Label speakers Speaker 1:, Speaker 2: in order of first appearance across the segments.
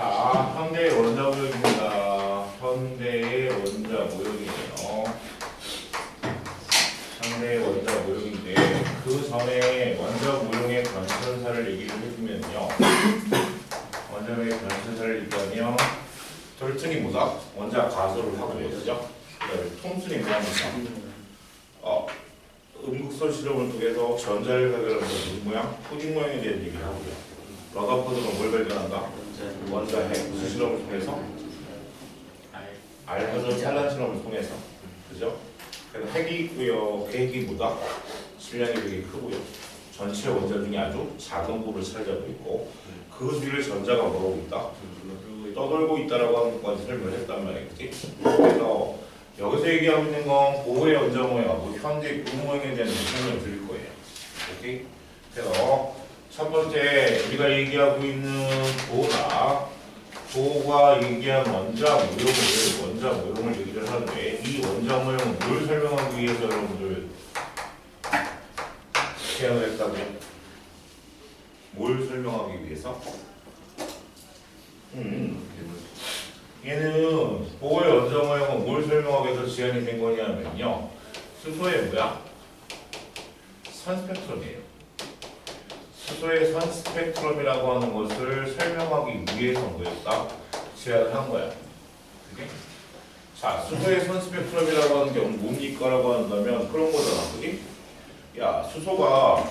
Speaker 1: 자, 현대의 원자 모형입니다. 현대의 원자 모형이에요. 현대의 원자 모형인데 그 전에 원자 모형의 관천사를 얘기를 해주면요. 원자 모형의 관천사를 얘기하면 결정이 뭐다? 원자 가소를 하고요, 그죠? 통순이 뭐합니까? 음극선 실험을 통해서 전자를 발견하면서 무슨 모양? 푸딩 모양에 대한 얘기를 하고요. 러더포드가 뭘 발견한다? 원자 핵 무슨 실험을 통해서? 알하전 산란 실험을 통해서, 그죠? 그래서 핵이 있고요. 그 핵이 뭐다? 질량이 되게 크고요. 전체 원자 중에 아주 작은 부분을 차지하고 있고 그 주위를 전자가 뭐하고 있다? 떠돌고 있다라고 하는 것까지 설명을 했단 말이지. 그래서 여기서 얘기하고 있는 건 고의 원자 모형하고 현대 구 모형에 대한 설명을 드릴 거예요. 오케이? 그래서 첫 번째 우리가 얘기하고 있는 고가 얘기한 원자 모형을 얘기를 하는데 이 원자 모형은 뭘 설명하기 위해서 여러분들 제안을 했다고요? 뭘 설명하기 위해서? 얘는 고의 원자 모형은 뭘 설명하기 위해서 제안이 된 거냐면요. 수소의 뭐야? 선 스펙트럼이에요. 수소의 선 스펙트럼이라고 하는 것을 설명하기 위해서 뭐였다? 제안을 한 거야. 그게? 자, 수소의 선 스펙트럼이라고 하는 게 뭡니까? 라고 한다면 그런 거잖아. 그게? 야, 수소가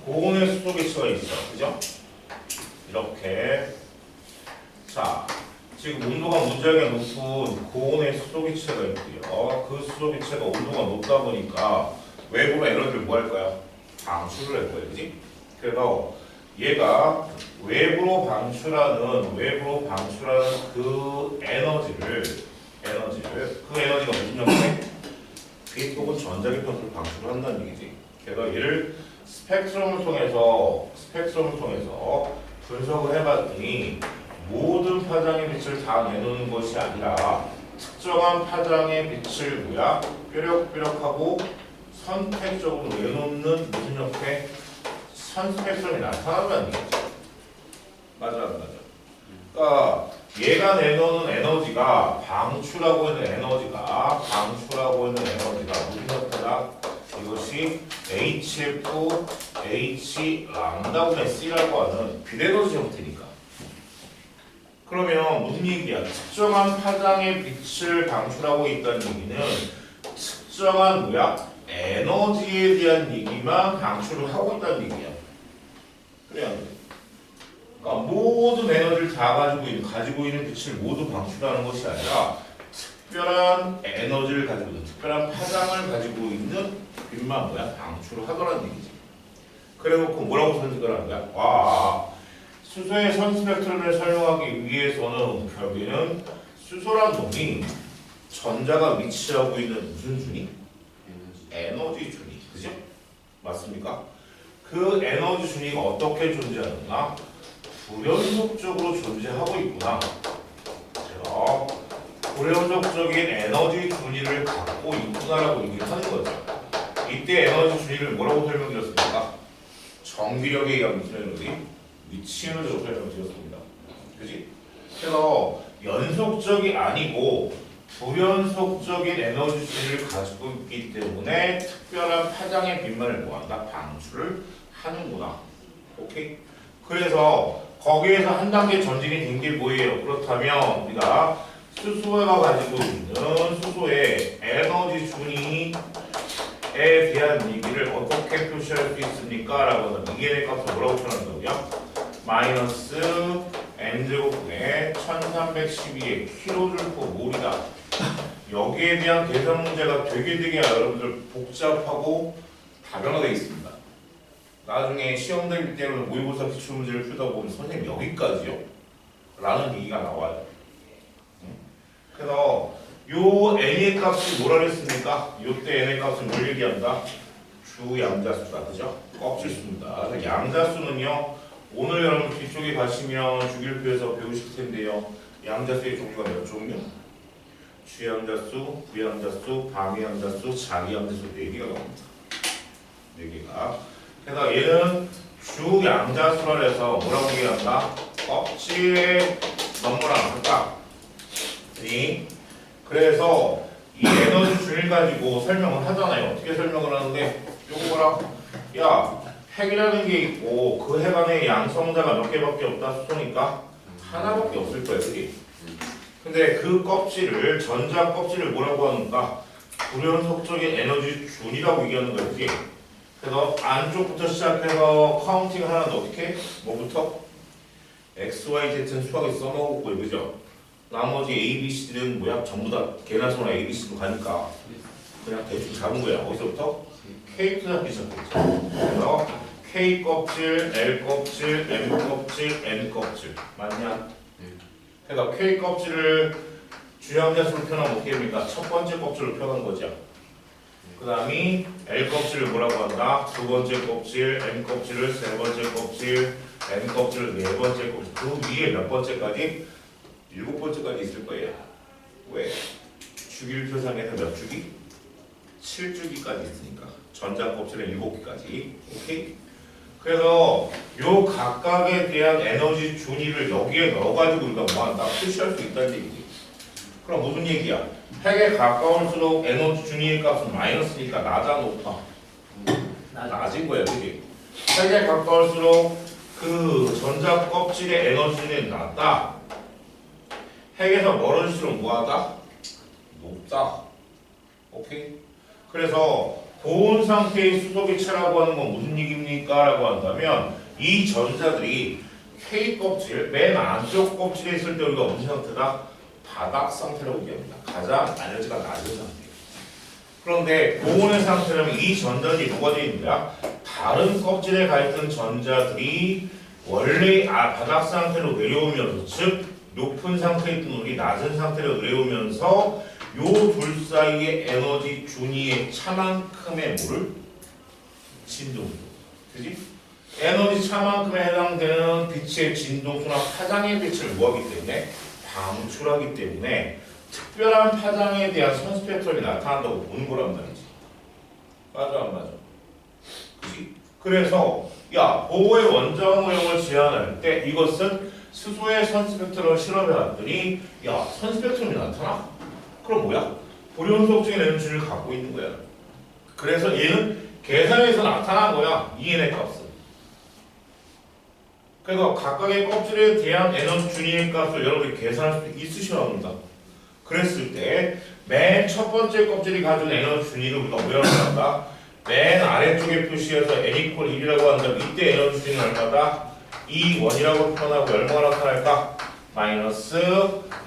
Speaker 1: 고온의 수소 개체가 있어. 그죠? 이렇게. 자, 지금 온도가 무지하게 높은 고온의 수소 기체가 있고요. 그 수소 기체가 온도가 높다 보니까 외부로 에너지를 뭐 할 거야? 방출을 할 거예요. 그지? 그래서 얘가 외부로 방출하는 그 에너지를 그 에너지가 무슨 형태? 빛 혹은 전자기편으로 방출을 한다는 얘기지. 그래서 얘를 스펙트럼을 통해서 분석을 해봤더니 모든 파장의 빛을 다 내놓는 것이 아니라 특정한 파장의 빛을 뭐야? 뾰력뾰력하고 선택적으로 내놓는 무슨 형태? 선 스펙트럼이 나타난다는 얘기죠. 맞아 안 맞아? 그러니까 얘가 내놓는 에너지가 방출하고 있는 에너지가 무슨 형태다? 이것이 HF, H 람다분의 C라고 하는 비에너지 형태니까. 그러면 무슨 얘기야? 특정한 파장의 빛을 방출하고 있다는 얘기는 특정한 뭐야? 에너지에 대한 얘기만 방출을 하고 있다는 얘기야. 그래야 돼. 그러니까 모든 에너지를 다 가지고 있는 빛을 모두 방출하는 것이 아니라 특별한 에너지를 가지고 있는, 특별한 파장을 가지고 있는 빛만 뭐야? 방출을 하더라는 얘기지. 그래놓고 뭐라고 선택을 하는 거야? 와, 수소의 선 스펙트럼을 설명하기 위해서는 결국에는 수소란 놈이 전자가 위치하고 있는 무슨 준위? 에너지 준위. 그죠? 맞습니까? 그 에너지 준위가 어떻게 존재하는가? 불연속적으로 존재하고 있구나. 그래서 불연속적인 에너지 준위를 갖고 있구나라고 얘기를 하는 거죠. 이때 에너지 준위를 뭐라고 설명드렸습니까? 정비력에 의한 무슨 에너지? 위치 에너지로 설명드렸습니다. 그지? 그래서 연속적이 아니고 불연속적인 에너지 준위를 가지고 있기 때문에 특별한 파장의 빛만을 뭐한다? 방출을 하는구나. 오케이? 그래서 거기에서 한 단계 전진이 된 게 뭐예요? 그렇다면 우리가 수소가 가지고 있는 수소의 에너지 준위에 대한 얘기를 어떻게 표시할 수 있습니까? 라고 하면 이게 값을 뭐라고 표현한다고요? 마이너스 n제곱분의 1312의 kJ/몰이다. 여기에 대한 계산 문제가 되게 여러분들 복잡하고 다변화되어 있습니다. 나중에 시험 될 때는 모의고사 기출문제를 풀다 보면 선생님 여기까지요? 라는 얘기가 나와요. 그래서 요 n의 값이 뭐라 그랬습니까? 요때 n의 값은 뭘 얘기한다? 주양자수다. 그죠? 껍질수입니다. 그래서 양자수는요, 오늘 여러분 뒤쪽에 가시면 주기율표에서 배우실 텐데요. 양자수의 종류가 몇 종류? 주양자수, 부양자수, 방위양자수, 자기양자수 4개가 나옵니다. 4개가. 그래서 얘는 주양자수라 해서 뭐라고 얘기한다? 껍질의 넘버랑 같다. 그래서 이 에너지 준을 가지고 설명을 하잖아요. 어떻게 설명을 하는데 요거 봐라. 야, 핵이라는 게 있고 그 핵 안에 양성자가 몇 개밖에 없다 수소니까 하나밖에 없을 거야, 그지? 근데 그 껍질을 전자 껍질을 뭐라고 하는가? 불연속적인 에너지 준이라고 얘기하는 거야, 그지? 그래서 안쪽부터 시작해서 카운팅을 하는데 어떻게? 뭐부터? X, Y, Z는 수학에 써먹었고요, 그죠? 나머지 A, B, C들은 뭐야? 전부 다 계란성으로 A, B, C로 가니까 그냥 대충 잡은 거야. 어디서부터? K부터 잡기 시작했죠. 그래서 K 껍질, L 껍질, M 껍질, N 껍질 맞냐? 그러니까 K 껍질을 주양자수로 표현하면 어떻게 됩니까? 첫 번째 껍질로 표현한 거죠. 그 다음이 L 껍질을 뭐라고 한다? 두 번째 껍질, M 껍질을 세 번째 껍질, N 껍질을 네 번째 껍질. 그 위에 몇 번째까지? 일곱 번째까지 있을 거예요. 왜? 주기표상에서 몇 주기? 7주기까지 있으니까. 전자 껍질은 7개까지. 오케이? 그래서 요 각각에 대한 에너지 준위를 여기에 넣어가지고 우리가 뭐한다? 표시할 수 있다는 얘기지. 그럼 무슨 얘기야? 핵에 가까울수록 에너지 준위의 값은 마이너스니까 낮아 높아? 낮은 거야, 그지? 핵에 가까울수록 그 전자 껍질의 에너지 준위는 낮다. 핵에서 멀어질수록 뭐하다? 높다. 오케이? 그래서 고온 상태의 수소의 체라고 하는 건 무슨 얘기입니까? 라고 한다면 이 전자들이 K 껍질, 맨 안쪽 껍질에 있을 때 우리가 무슨 상태다? 바닥 상태라고 얘기합니다. 가장 에너지가 낮은 상태. 그런데 고온의 상태라면 이 전자들이 뭐가 되어 있는 거야? 다른 껍질에 가 있던 전자들이 원래 바닥 상태로 내려오면서 즉 높은 상태에 있던 우리 낮은 상태로 내려오면서 요 둘 사이의 에너지 준위의 차만큼의 뭐를? 진동수. 그지? 에너지 차만큼에 해당되는 빛의 진동수나 파장의 빛을 뭐하기 때문에? 방출하기 때문에 특별한 파장에 대한 선스펙트럼이 나타난다고 보는 거란 말이지. 맞아 안 맞아? 그지? 그래서 야 보호의 원자원 모형을 제안할 때 이것은 수소의 선스펙트럼을 실험해놨더니 야 선스펙트럼이 나타나? 그럼 뭐야? 불연속적인 에너지를 갖고 있는 거야. 그래서 얘는 계산해서 나타난 거야. EN의 값은. 그래서 각각의 껍질에 대한 에너지 준위의 값을 여러분이 계산할 수 있으셔야 합니다. 그랬을 때 맨 첫 번째 껍질이 가진 에너지 준위를 우리가 뭐라고 한다? 맨 아래쪽에 표시해서 n = 1이라고 한다면 이때 에너지 준위는 얼마다? 2원이라고 표현하고 얼마가 나타날까? 마이너스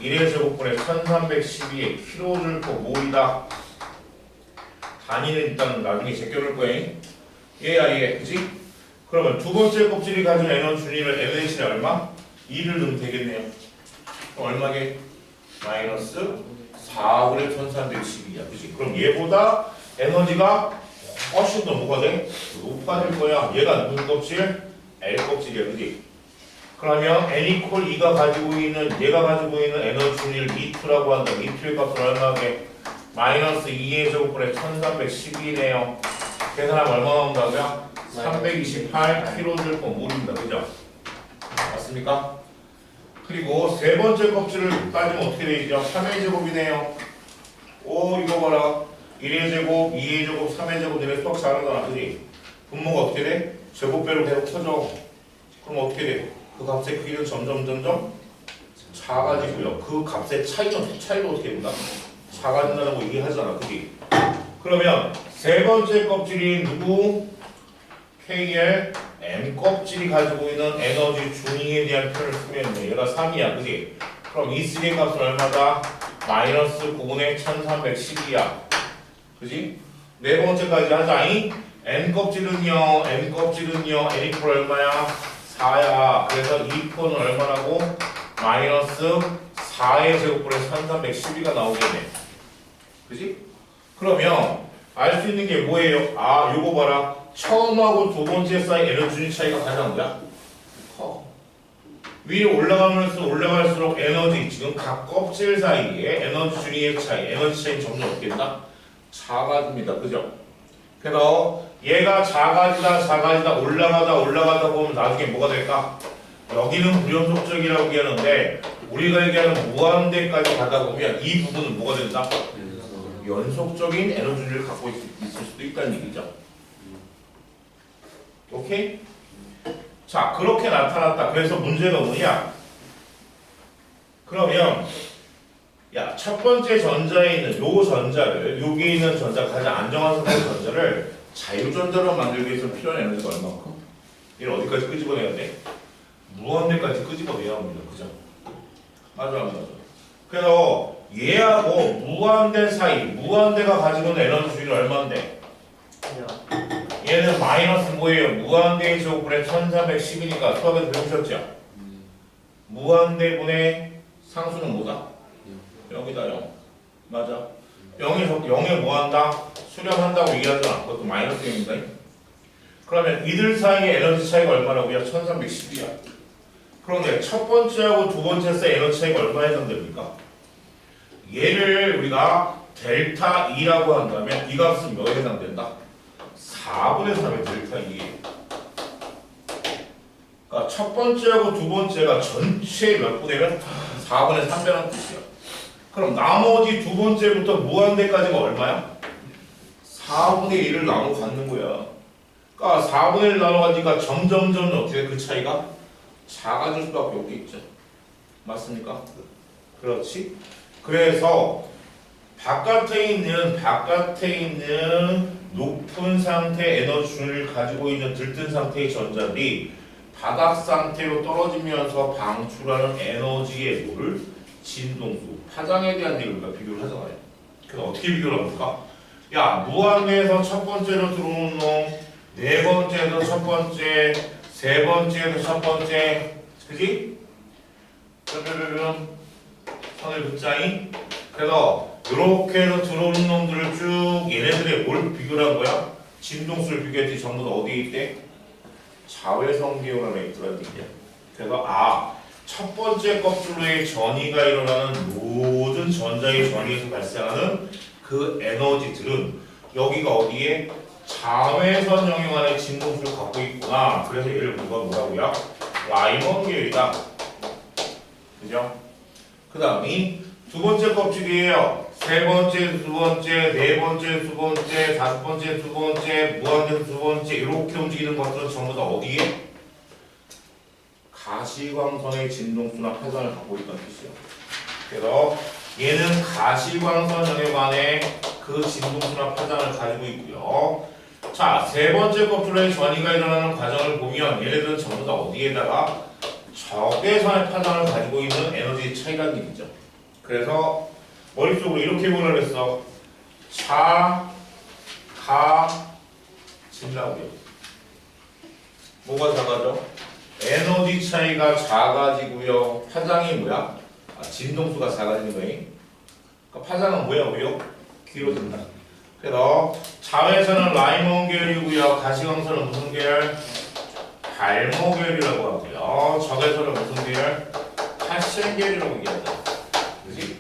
Speaker 1: 1의 제곱분의 1312의 kJ/몰이다. 단위는 일단 나중에 제껴놓을 거야. 얘야 얘, 그치? 그러면 두 번째 껍질이 가진 에너지 준위를 MH는 얼마? 2를 넣으면 되겠네요. 그럼 얼마게? 마이너스 4분의 1312야. 그치? 그럼 얘보다 에너지가 훨씬 더 뭐가 돼? 높아질 거야. 얘가 무슨 껍질? L 껍질이야. 그치? 그러면 n = 2가 가지고 있는 얘가 가지고 있는 에너지 준위를 E2라고 한다. E2의 값은 얼마게? 마이너스 2의 제곱분의 1312네요. 계산하면 얼마 나온다고요? 328kJ/몰입니다. 그죠? 맞습니까? 그리고 세 번째 껍질을 따지면 어떻게 되죠? 3의 제곱이네요. 오 이거 봐라. 1의 제곱, 2의 제곱, 3의 제곱 내가 수학 잘하잖아. 그지? 분모가 어떻게 돼? 제곱배로 계속 쳐져. 그럼 어떻게 돼? 그 값의 크기는 점점 작아지고요. 그 값의 차이도 어떻게 된다? 작아진다는 거 얘기하잖아. 그지? 그러면 세 번째 껍질이 누구? KL M 껍질이 가지고 있는 에너지 준위에 대한 표현을 쓰면 얘가 3이야. 그지? 그럼 이 3의 값은 얼마다? 마이너스 9분의 1312야. 그지? 네 번째까지 하자잉. N 껍질은요. N 이 얼마야? 4야. 그래서 이 표는 얼마라고? 마이너스 4의 제곱분의 1312가 나오겠네. 그지? 그러면 알 수 있는 게 뭐예요? 아, 요거 봐라. 처음하고 두 번째 사이 에너지 준위 차이가 가장 뭐야? 커. 위로 올라갈수록 에너지, 지금 각 껍질 사이에 에너지 준위의 차이, 에너지 차이 점점 어떻게 된다? 작아집니다. 그죠? 그래서 얘가 작아지다 올라가다 보면 나중에 뭐가 될까? 여기는 불연속적이라고 얘기하는데 우리가 얘기하는 무한대까지 가다 보면 이 부분은 뭐가 된다? 연속적인 에너지를 갖고 있을 수도 있다는 얘기죠. 오케이? 자, 그렇게 나타났다. 그래서 문제가 뭐냐? 그러면 야, 첫 번째 전자에 있는 요 전자를, 여기 있는 전자, 가장 안정한 상태의 전자를 자유전자로 만들기 위해서 필요한 에너지가 얼마큼? 얘를 어디까지 끄집어내야 돼? 무한대까지 끄집어내야 합니다. 그죠? 맞아. 그래서 얘하고 무한대 사이, 무한대가 가지고 있는 에너지 주기는 얼마인데? 얘는 마이너스 뭐예요? 무한대의 제곱분의 1310이니까 수학에서 배우셨죠? 무한대분의 상수는 뭐다? 0이다 0. 맞아. 0에 뭐한다? 수렴한다고 얘기하잖아. 그것도 마이너스 0입니다. 그러면 이들 사이의 에너지 차이가 얼마라고요? 1310이야. 그런데 첫 번째하고 두 번째 사이 에너지 차이가 얼마나 해당됩니까? 얘를 우리가 델타 2라고 한다면 이 값은 몇에 해당된다? 4분의 3의 델타 2예요. 그러니까 첫 번째하고 두 번째가 전체 몇 분이면 4분의 3배라는 뜻이야. 그럼 나머지 두 번째부터 무한대까지가 얼마야? 4분의 1을 나눠 갖는 거야. 그러니까 4분의 1 나눠 가니까 점점 어떻게 그 차이가 작아질 수밖에 없겠죠. 맞습니까? 그렇지? 그래서 바깥에 있는 높은 상태 에너지를 가지고 있는 들뜬 상태의 전자들이 바닥 상태로 떨어지면서 방출하는 에너지의 뭐를? 진동수, 파장에 대한 얘기를 우리가 비교를 하잖아요. 그래서 어떻게 비교를 합니까? 야, 무한대에서 첫 번째로 들어오는 놈, 네 번째에서 첫 번째, 세 번째에서 첫 번째, 그지? 선을 긋자잉. 그래서 이렇게 해서 들어오는 놈들을 쭉 얘네들의 뭘 비교를 한 거야? 진동수를 비교했지. 전부 다 어디에 있대? 자외선 기온 안에 있더라는 얘기야. 그래서 첫 번째 껍질로의 전이가 일어나는 모든 전자의 전이에서 발생하는 그 에너지들은 여기가 어디에? 자외선 영역 안에 진동수를 갖고 있구나. 그래서 얘를 우리가 뭐라고요? 라이먼 계열이다. 그죠? 그 다음이 두 번째 껍질이에요. 세 번째, 두 번째, 네 번째, 두 번째, 다섯 번째, 두 번째, 무한대 두 번째 이렇게 움직이는 것들은 전부 다 어디에? 가시광선의 진동수나 파장을 갖고 있다는 뜻이에요. 그래서 얘는 가시광선 영역 안에 그 진동수나 파장을 가지고 있고요. 자, 세 번째 껍질의 전이가 일어나는 과정을 보면 얘네들은 전부 다 어디에다가 적외선의 파장을 가지고 있는 에너지 차이라는 얘기죠. 그래서 머릿속으로 이렇게 보내려 했어. 작아진다고요. 뭐가 작아져? 에너지 차이가 작아지고요. 파장이 뭐야? 진동수가 작아지는 거예요. 그러니까 파장은 뭐야? 길어진다. 그래서 자외선은 라이먼 계열이고요. 가시광선은 무슨 계열? 발모 계열이라고 하고요. 적외선은 무슨 계열? 칼슘 계열이라고 얘기한다. 그렇지?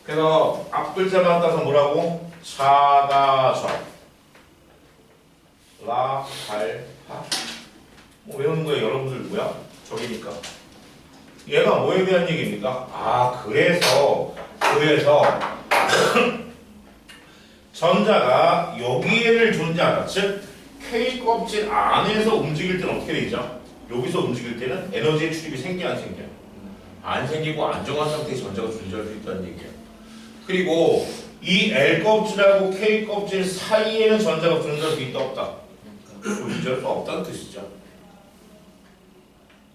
Speaker 1: 그래서 앞글자만 따서 뭐라고? 작아져. 라, 발, 파. 뭐 외우는 거예요. 여러분들 뭐야? 저기니까. 얘가 뭐에 대한 얘기입니까? 그래서 전자가 여기에를 존재한다. 즉 K 껍질 안에서 움직일 때는 어떻게 되죠? 여기서 움직일 때는 에너지의 출입이 생겨 안 생겨? 안 생기고 안정한 상태의 전자가 존재할 수 있다는 얘기예요. 그리고 이 L 껍질하고 K 껍질 사이에는 전자가 존재할 수 있다 없다? 존재할 수 없다는 뜻이죠.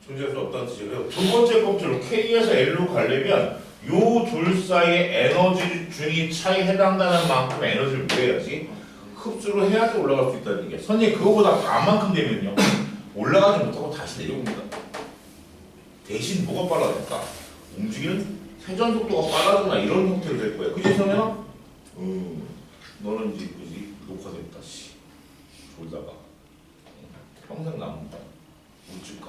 Speaker 1: 존재할 수 없다는 뜻이고요. 두 번째 껍질로 K에서 L로 가려면 요 둘 사이의 에너지 중이 차이 해당되는 만큼 에너지를 뭐 해야지? 흡수를 해야지 올라갈 수 있다는 얘기야. 선생님 그거보다 반만큼 되면요 올라가지 못하고 다시 내려옵니다. 대신 뭐가 빨라질까? 움직이는 회전 속도가 빨라지거나 이런 형태로 될 거야. 그치 성현아? 너는 이제 그지 녹화됐다 씨. 졸다가 평생 남는다. 우쭐까?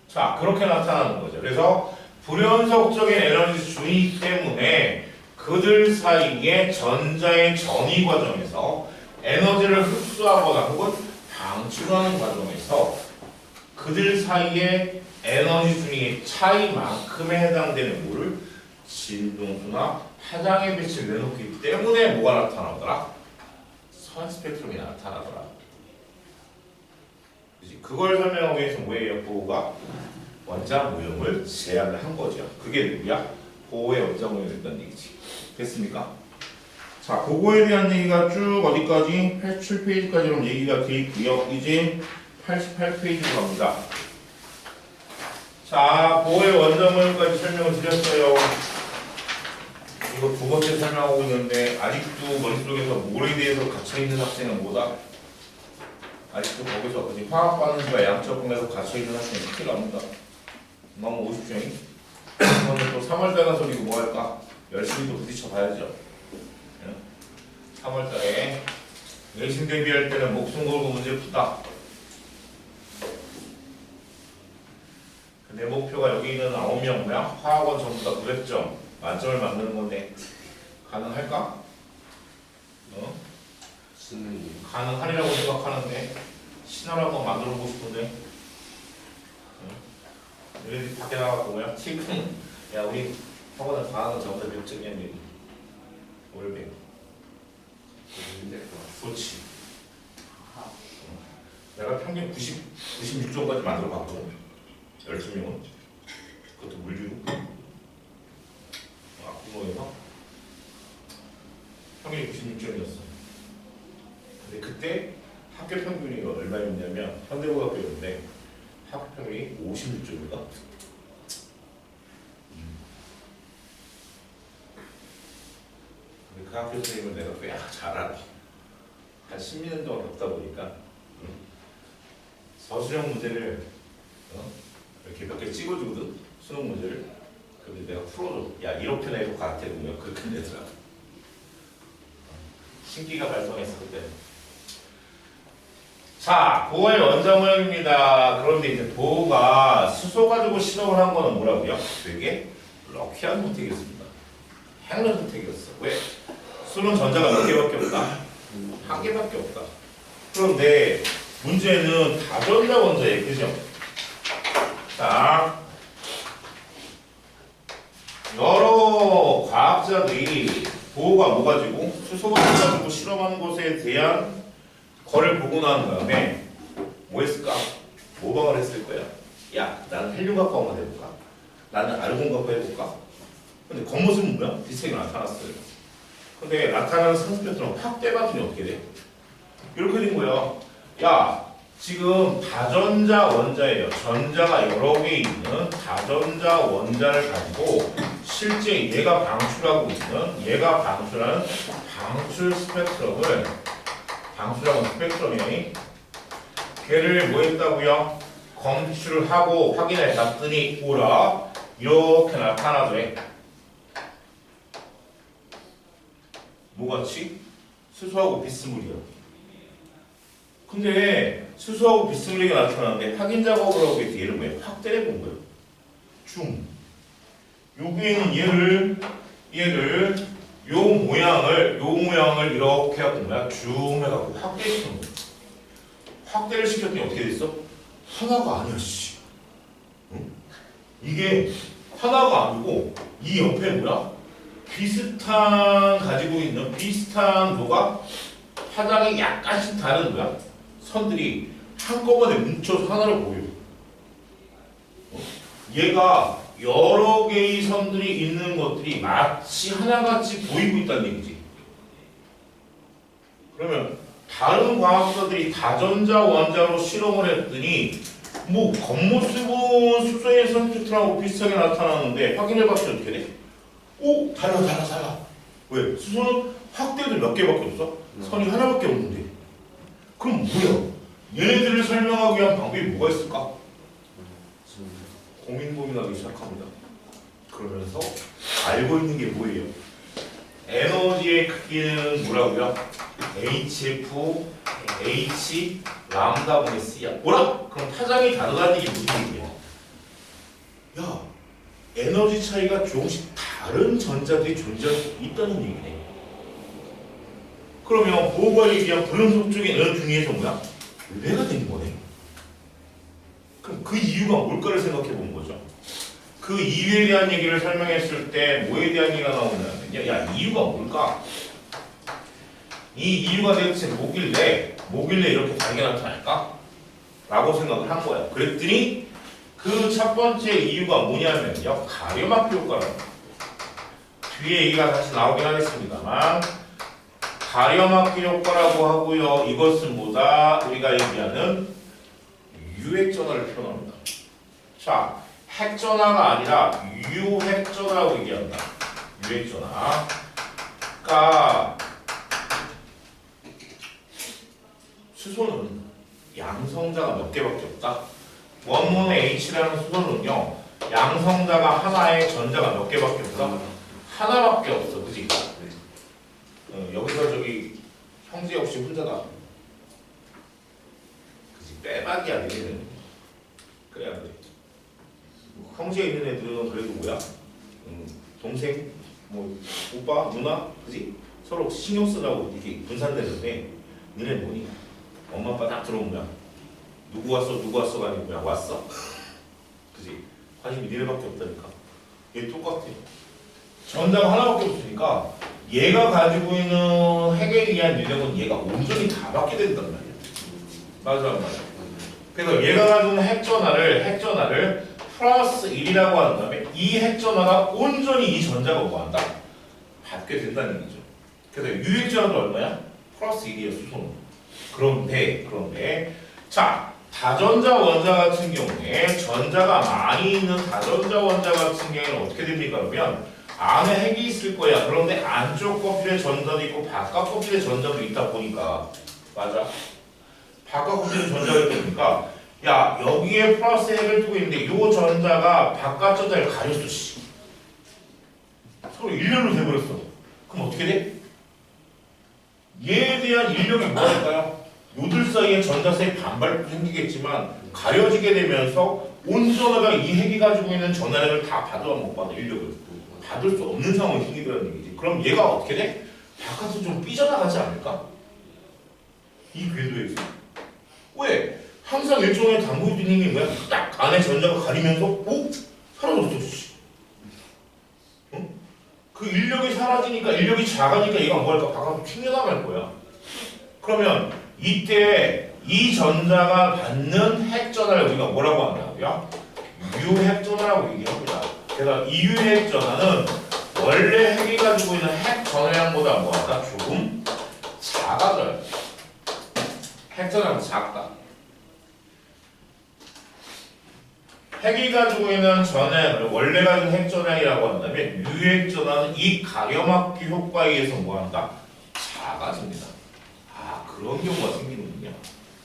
Speaker 1: 자, 그렇게 나타나는 거죠. 그래서 불연속적인 에너지 주의 때문에 그들 사이의 전자의 전이 과정에서 에너지를 흡수하거나 혹은 방출하는 과정에서 그들 사이의 에너지 중의 차이만큼에 해당되는 뭐를 진동수나 파장의 빛을 내놓기 때문에 뭐가 나타나더라? 선 스펙트럼이 나타나더라. 그치? 그걸 설명하기 위해서 뭐예요? 보호가 원자 모형을 제안을 한 거죠. 그게 누구야? 보호의 원자 모형이 된다는 얘기지. 됐습니까? 자, 그거에 대한 얘기가 쭉 어디까지? 87페이지까지로 얘기가 돼 있고요. 이제 88페이지로 갑니다. 자, 보호의 원자 모형까지 설명을 드렸어요. 이거 두 번째 설명하고 있는데 아직도 머릿속에서 뭐에 대해서 갇혀있는 학생은 뭐다? 아직도 거기서 그지 화학 반응과 양적 공에서 갇혀있는 학생이 큰일 납니다. 너무 오십시오. 이거는 또 3월달 소리고 뭐 할까? 열심히 또 부딪혀 봐야죠. 3월달에 내신 대비할 때는 목숨 걸고 문제 푸다. 내 목표가 여기 있는 9명 뭐야? 화학원 전부 다 900점 만점을 만드는 건데 가능할까? 가능하리라고 생각하는데 신화를 한번 만들어 보고 싶은데 얘네들이 밖에 나가고 뭐야? 티금 야 우리 학원을 과학은 저보다 몇 점이야 얘기 500 좋지. 내가 평균 96점까지 만들어 봤거든. 12명은 그것도 물리로 앞부모에서 평균이 96점이었어. 근데 그때 학교 평균이 얼마였냐면 현대고등학교였는데 학교 평균이 56점인가? 근데 그 학교 선생님은 내가 꽤 잘 알아. 한 10년 동안 겪다 보니까 서술형 문제를 이렇게 몇 개 찍어주거든. 수능 문제를. 근데 내가 풀어줘. 야 이렇게 내고 같아 보면 그렇게 내더라. 신기가 발성했어 그때. 자, 보호의 원자 모형입니다. 그런데 이제 보호가 수소 가지고 실험을 한 거는 뭐라고요? 되게 럭키한 선택이었습니다. 행운 선택이었어. 왜? 수는 전자가 몇 개밖에 없다? 한 개밖에 없다. 그런데 문제는 다전자 원자예요. 그죠? 자, 여러 과학자들이 보호가 뭐 가지고 수소가 가지고 실험하는 것에 대한 거를 보고 난 다음에 뭐 했을까? 모방을 했을 거야. 야, 나는 헬륨 갖고 한번 해볼까? 나는 아르곤 갖고 해볼까? 근데 겉모습은 뭐야? 비슷하게 나타났어요. 근데 나타나는 산스펙트럼 확대봤더니 어떻게 돼? 이렇게 된 거야. 야, 지금 다전자 원자예요. 전자가 여러 개 있는 다전자 원자를 가지고 실제 얘가 방출하고 있는 얘가 방출하는 방출 스펙트럼을 방출하고 스펙트럼이 걔를 뭐 했다고요? 검출하고 확인해 봤더니 오라 이렇게 나타나더래. 뭐같이? 수소하고 비스무리야. 근데 수소하고 비스무리가 나타나는데 확인 작업을 하고 있을 때 얘를 뭐야? 확대해 본 거예요. 줌. 여기에는 얘를 요 모양을 이렇게 하고 뭐야? 줌 해갖고 확대시킨 거야. 확대를 시켰더니 어떻게 됐어? 하나가 아니야, 씨. 응? 이게 하나가 아니고 이 옆에 뭐야? 가지고 있는 비슷한 도가 파장이 약간씩 다른 거야. 선들이 한꺼번에 뭉쳐서 하나로 보여. 얘가 여러 개의 선들이 있는 것들이 마치 하나같이 보이고 있다는 얘기지. 그러면 다른 과학자들이 다전자 원자로 실험을 했더니 뭐 겉모습은 수소의 선스펙트럼하고 비슷하게 나타나는데 확인해봤더니 어떻게 돼? 오! 달라. 왜? 수소는 확대도 몇 개밖에 없어? 선이 하나밖에 없는데. 그럼 뭐야? 얘네들을 설명하기 위한 방법이 뭐가 있을까? 고민하기 시작합니다. 그러면서 알고 있는 게 뭐예요? 에너지의 크기는 뭐라고요? HF, H, 람다 분의 C야. 뭐라? 그럼 파장이 다르다는 얘기 무슨 얘기야? 야, 에너지 차이가 조금씩 다른 전자들이 존재할 수 있다는 얘기네. 그러면 보호가 얘기한 불연속적인 에너지 중에서 뭐야? 외가 된 거네. 그럼 그 이유가 뭘까를 생각해 보는 거죠. 그 이유에 대한 얘기를 설명했을 때 뭐에 대한 얘기가 나오냐면요. 야, 이유가 뭘까? 이 이유가 대체 뭐길래 이렇게 다르게 나타날까? 라고 생각을 한 거야. 그랬더니 그 첫 번째 이유가 뭐냐면요. 가려막기 효과라고. 뒤에 얘기가 다시 나오긴 하겠습니다만 가려막기 효과라고 하고요. 이것은 뭐다? 우리가 얘기하는 유핵전화를 표현합니다. 자, 핵전화가 아니라 유핵전화라고 얘기한다. 유핵전화. 그러니까 수소는 양성자가 몇 개밖에 없다. 원문의 H라는 수소는요. 양성자가 하나에 전자가 몇 개밖에 없어? 하나밖에 없어. 그지? 여기서 저기 형제 없이 혼자다. 그지? 빼박이야. 얘는. 그래야 그래. 형제 있는 애들은 그래도 뭐야? 동생, 뭐 오빠, 누나, 그지? 서로 신경 쓰라고 이렇게 분산되는데 너네 뭐니? 엄마 아빠 딱 들어오면 누구 왔어가 아니고 그냥 왔어. 그지? 관심이 니네밖에 없다니까. 얘 똑같아. 전자가 하나밖에 없으니까 얘가 가지고 있는 핵에 의한 유력은 얘가 온전히 다 받게 된단 말이야. 맞아. 그래서 얘가 가지고 있는 핵전화를 플러스 1이라고 한 다음에 이 핵전화가 온전히 이 전자가 뭐한다? 받게 된다는 얘기죠. 그래서 유핵전화도 얼마야? 플러스 1이야 수소는. 그런데 자, 다전자 원자 같은 경우에 전자가 많이 있는 다전자 원자 같은 경우에는 어떻게 됩니까? 그러면 안에 핵이 있을 거야. 그런데 안쪽 껍질에 전자도 있고 바깥 껍질에 전자도 있다 보니까 맞아. 바깥 껍질에 전자가 있다 보니까 야, 여기에 플러스 핵을 두고 있는데 요 전자가 바깥 전자를 가렸어. 씨. 서로 일렬로 돼버렸어. 그럼 어떻게 돼? 얘에 대한 인력이 뭐랄까요? 요들 사이에 전자 사이 반발도 생기겠지만 가려지게 되면서 온 전화가 이 핵이 가지고 있는 전화량을 다 받아 못 받아. 인력을 받을 수 없는 상황이 생기더라는 얘기지. 그럼 얘가 어떻게 돼? 바깥으로 좀 삐져나가지 않을까? 이 궤도에서. 왜? 항상 일종의 당구의 기능이 뭐야? 딱 안에 전자가 가리면서 오? 사라졌어. 응? 그 인력이 사라지니까 인력이 작아지니까 얘가 뭐할까? 바깥으로 튕겨나갈 거야. 그러면 이때 이 전자가 받는 핵전화를 우리가 뭐라고 한다고요? 유핵전화라고 얘기합니다. 그래서 이 유핵전화는 원래 핵이 가지고 있는 핵 전화량보다 뭐하다? 조금 작아져요. 핵전화는 작다. 핵이 가지고 있는 전액을 원래 가진 핵전액이라고 한다면 유핵전화는 이 가려막기 효과에 의해서 뭐한다? 작아집니다. 아, 그런 경우가 생기는군요.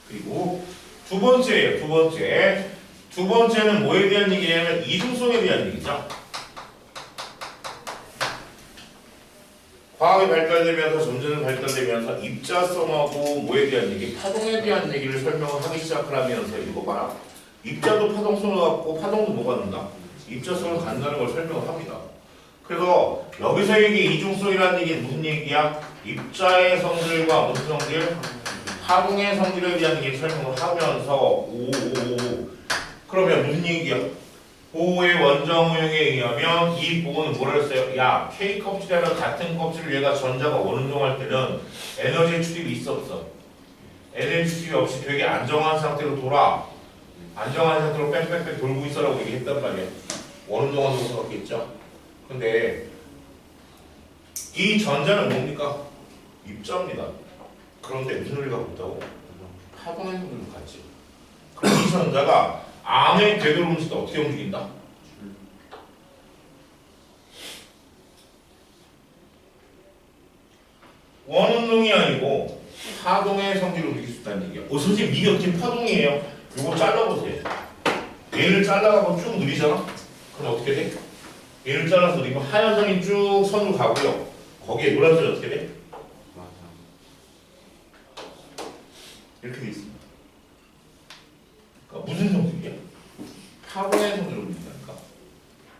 Speaker 1: 그리고 두 번째예요. 두 번째는 뭐에 대한 얘기냐면 이중성에 대한 얘기죠. 과학이 발달되면서 점점 발달되면서 입자성하고 뭐에 대한 얘기, 파동에 대한 얘기를 설명을 하기 시작을 하면서 이거 봐라. 입자도 파동성을 갖고 파동도 뭐가 된다? 입자성을 갖는다는 걸 설명을 합니다. 그래서 여기서 얘기 이중성이라는 얘기는 무슨 얘기야? 입자의 성질과 무슨 성질? 파동의 성질에 대한 얘기를 설명을 하면서 그러면 무슨 얘기야? 보호의 원정용에 의하면 이 보호는 뭐라 했어요? 야, K 껍질이랑 같은 껍질을 얘가 전자가 원운동할 때는 에너지 출입이 있어 없어? 에너지 출입이 없이 되게 안정한 상태로 돌아. 안정한 상태로 빽빽빽 돌고 있어라고 얘기했단 말이야. 원운동하는 거 같겠죠? 근데 이 전자는 뭡니까? 입자입니다. 그런데 무슨 소리가 붙다고? 파동의 소리를 같지. 그럼 이 전자가 안에 되돌아오면서 어떻게 움직인다? 원운동이 아니고 파동의 성질로 움직일 수 있다는 얘기야. 선생님 이게 어떻게 파동이에요? 이거 잘라보세요. 얘를 잘라가고 쭉 누리잖아? 그럼 어떻게 돼? 얘를 잘라서 누리면 하얀 선이 쭉 선으로 가고요. 거기에 노란 선이 어떻게 돼? 이렇게 돼 있습니다. 그러니까 무슨 성질이야? 파동의 성질로 움직인다니까.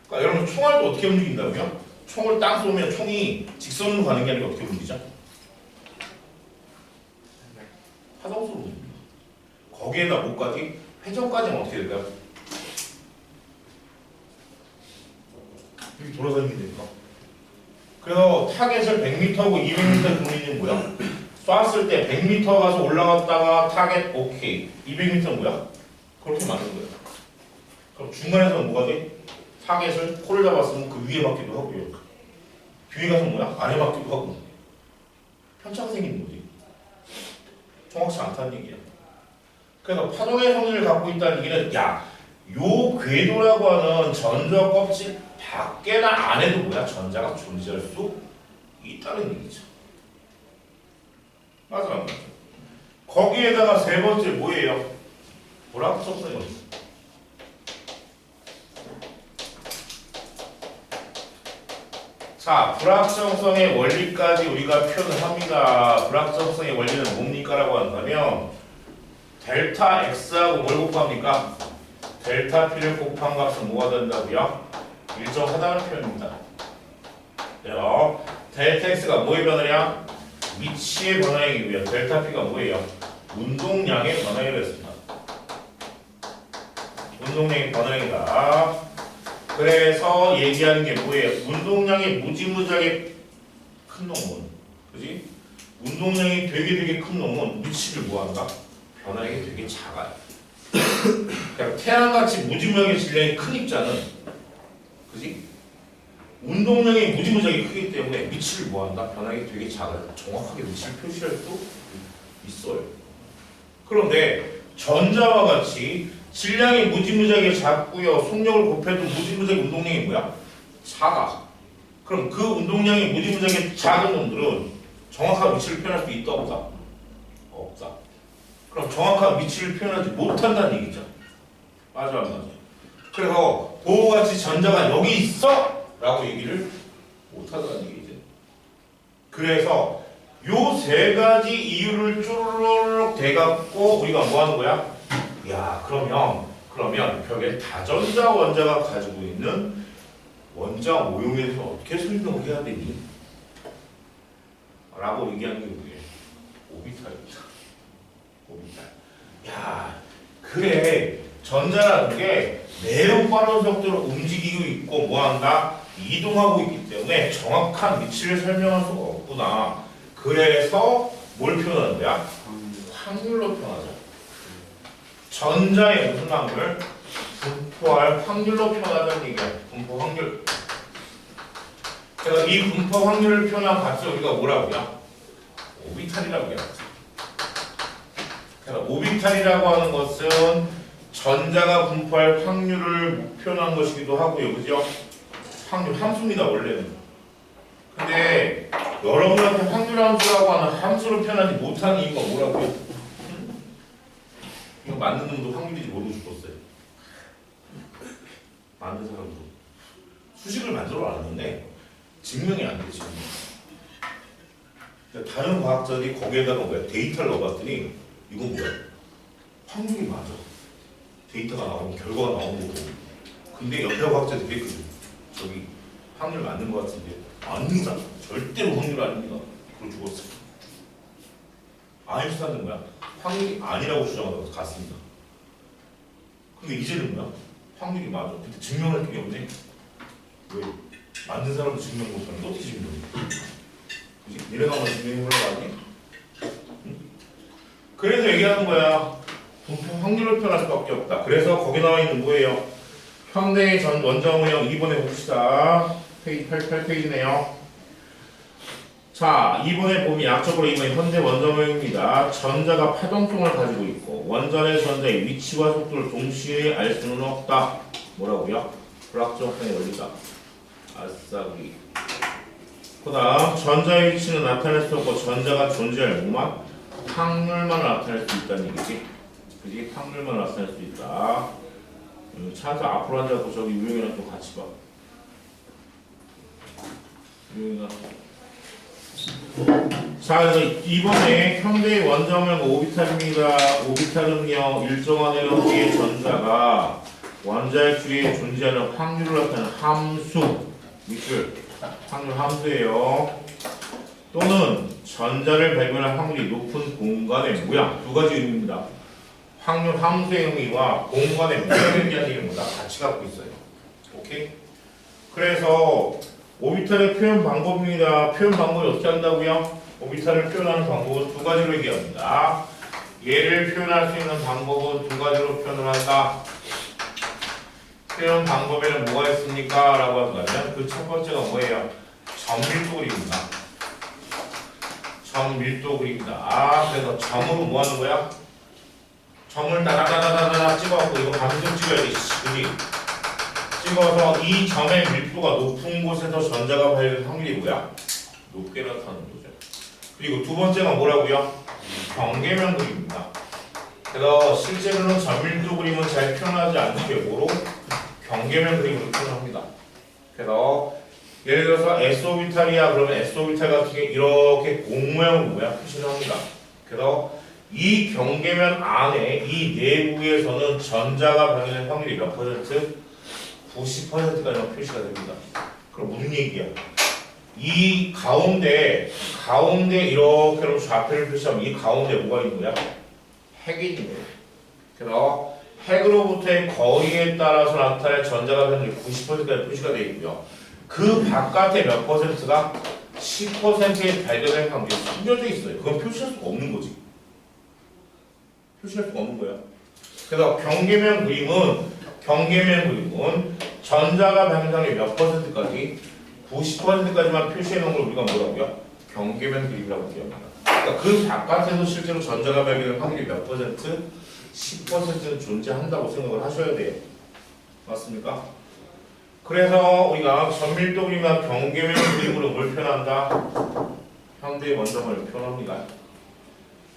Speaker 1: 그러니까 여러분 총알도 어떻게 움직인다고요? 총을 딱 쏘면 총이 직선으로 가는 게 아니라 어떻게 움직이죠? 파동으로 움직입니다. 거기에다 뭐까지? 회전까지는 어떻게 될까요? 여기 돌아다니게 될까? 그래서 타겟을 100m고 200m 거리는 뭐야? 쐈을 때 100m 가서 올라갔다가 타겟 오케이 200m는 뭐야? 그렇게 맞는 거예요. 그럼 중간에서는 뭐가 돼? 타겟을 코를 잡았으면 그 위에 맞기도 하고요. 뒤에 가서 뭐야? 아래 맞기도 하고 편차가 생기는 거지. 정확치 않다는 얘기야. 그래서 파동의 성질을 갖고 있다는 얘기는 야, 요 궤도라고 하는 전자 껍질 밖에나 안에도 뭐야? 전자가 존재할 수 있다는 얘기죠. 맞아 안 맞아? 거기에다가 세 번째 뭐예요? 불확정성이 어딨어? 자, 불확정성의 원리까지 우리가 표현을 합니다. 불확정성의 원리는 뭡니까? 라고 한다면 델타 X하고 뭘 곱합니까? 델타 P를 곱한 값은 뭐가 된다고요? 일정하다는 표현입니다. 델타 X가 뭐의 변화냐? 위치의 변화이고요. 델타 P가 뭐예요? 운동량의 변화이라고 했습니다. 운동량의 변화이다. 그래서 얘기하는 게 뭐예요? 운동량이 무지무지하게 큰 놈은, 그지? 운동량이 되게 큰 놈은 위치를 뭐한다? 변화량이 되게 작아요. 그러니까 태양같이 무지무지하게 질량이 큰 입자는, 그지? 운동량이 무지무지하게 크기 때문에 위치를 뭐한다? 변화량이 되게 작아요. 정확하게 위치를 표시할 수 있어요. 그런데 전자와 같이 질량이 무지무지하게 작고요. 속력을 곱해도 무지무지하게 운동량이 뭐야? 작아. 그럼 그 운동량이 무지무지하게 작은 놈들은 정확한 위치를 표현할 수 있다 없다? 없다. 그럼 정확한 위치를 표현하지 못한다는 얘기죠. 맞아 안 맞아? 그래서 그거같이 전자가 여기 있어! 라고 얘기를 못하다는 얘기죠. 그래서 요 세 가지 이유를 쭈르륵 대갖고 우리가 뭐 하는 거야? 야, 그러면 벽에 다전자 원자가 가지고 있는 원자 오용에 대해서 어떻게 설명을 해야 되니? 라고 얘기하는 게 뭐예요? 오비탈입니다. 오비탈. 야, 그래. 전자라는 게 매우 빠른 속도로 움직이고 있고 뭐한다? 이동하고 있기 때문에 정확한 위치를 설명할 수가 없구나. 그래서 뭘 표현하는 거야? 확률로 표현하자. 전자의 무슨 확률? 분포할 확률로 표현하자는 얘기야. 분포 확률. 그래서 이 분포 확률을 표현한 값을 우리가 뭐라고요? 오비탈이라고 해요. 그래서 오비탈이라고 하는 것은 전자가 분포할 확률을 표현한 것이기도 하고요. 그죠? 확률 함수입니다, 원래는. 근데 여러분한테 확률 함수라고 하는 함수를 표현하지 못하는 이유가 뭐라고요? 이거 만든 놈도 확률인지 모르고 죽었어요. 만든 사람도. 수식을 만들어 놨는데 증명이 안 돼, 지금. 다른 과학자들이 거기에다가 뭐야? 데이터를 넣어봤더니 이건 뭐야? 확률이 맞아. 데이터가 나오고 결과가 나오는 거고. 근데 옆에 과학자들이 저기 확률 맞는 것 같은데 아닙니다. 절대로 확률 아닙니다. 그러고 죽었어요. 아인슈타인은 뭐야? 확률이 아니라고 주장하다가 갔습니다. 근데 이제는 뭐야? 확률이 맞아. 근데 증명할 게 없네. 왜? 만든 사람도 증명 못하는데 어떻게 증명해? 그치? 니네가 한번 증명해보려고 하니? 응? 그래서 얘기하는 거야. 분포 확률을 표현할 수밖에 없다. 그래서 거기 나와 있는 뭐예요? 현대의 전 원자모형 2번에 봅시다. 페이지 88페이지네요. 자, 2번에 보면 약적으로 2번이 현대 원자모형입니다. 전자가 파동성을 가지고 있고 원자 내 전자의 위치와 속도를 동시에 알 수는 없다. 뭐라고요? 불확정성의 원리다. 아싸구리. 그 다음 전자의 위치는 나타낼 수 없고 전자가 존재할 뭐만? 확률만 나타낼 수 있다는 얘기지. 그지? 확률만 나타낼 수 있다. 차에서 앞으로 앉아서 저기 유형이랑 좀 같이 봐. 유형이가. 자, 그래서 이번에 현대의 원자모형 오비탈입니다. 오비탈은요, 일정한 에너지의 전자가 원자의 주위에 존재하는 확률을 나타내는 함수, 밑줄, 확률 함수예요. 또는 전자를 발견할 확률이 높은 공간의 모양, 두 가지 의미입니다. 확률 함수의 의미와 공간의 무게에 대한 의미를 다 같이 갖고 있어요. 오케이? 그래서 오비탈의 표현 방법입니다. 표현 방법이 어떻게 한다고요? 오비탈을 표현하는 방법은 두 가지로 얘기합니다. 얘를 표현할 수 있는 방법은 두 가지로 표현을 한다. 표현 방법에는 뭐가 있습니까? 라고 한다면 그 첫 번째가 뭐예요? 점밀도 그림입니다. 점밀도 그림이다. 그래서 점으로 뭐 하는 거야? 점을 따다다다다다 찍어갖고 이거 감정 찍어야 돼. 그지? 찍어서 이 점의 밀도가 높은 곳에서 전자가 발견될 확률이 뭐야? 높게 나타나는 거죠. 그리고 두 번째가 뭐라고요? 경계면 그림입니다. 그래서 실제로는 점밀도 그림은 잘 표현하지 않는 게 뭐로? 경계면 그림으로 표현합니다. 그래서 예를 들어서 S오비탈이야 그러면 S오비탈 같은 게 이렇게 공 모양으로 뭐야? 표시를 합니다. 그래서 이 경계면 안에 이 내부에서는 전자가 발견될 확률이 몇 퍼센트? 90%까지만 표시가 됩니다. 그럼 무슨 얘기야? 이 가운데 이렇게 좌표를 표시하면 이 가운데 뭐가 있는 거야? 핵이 있는 거예요. 그래서 핵으로부터의 거리에 따라서 나타날 전자가 발견될 90%까지 표시가 되어 있고요. 그 바깥에 몇 퍼센트가 10%의 발견될 확률이 숨겨져 있어요. 그건 표시할 수가 없는 거지. 표시할 수가 없는 거야. 그래서 경계면 그림은 전자가 발견될 몇 퍼센트까지 90%까지만 표시해 놓은 걸 우리가 뭐라고요? 경계면 그림이라고 얘기합니다. 그러니까 그 바깥에서 실제로 전자가 발견될 확률이 몇 퍼센트? 10%는 존재한다고 생각을 하셔야 돼요. 맞습니까? 그래서 우리가 점밀도 그림이나 경계면 그림으로 뭘 표현한다? 현대의 원점을 표현합니다.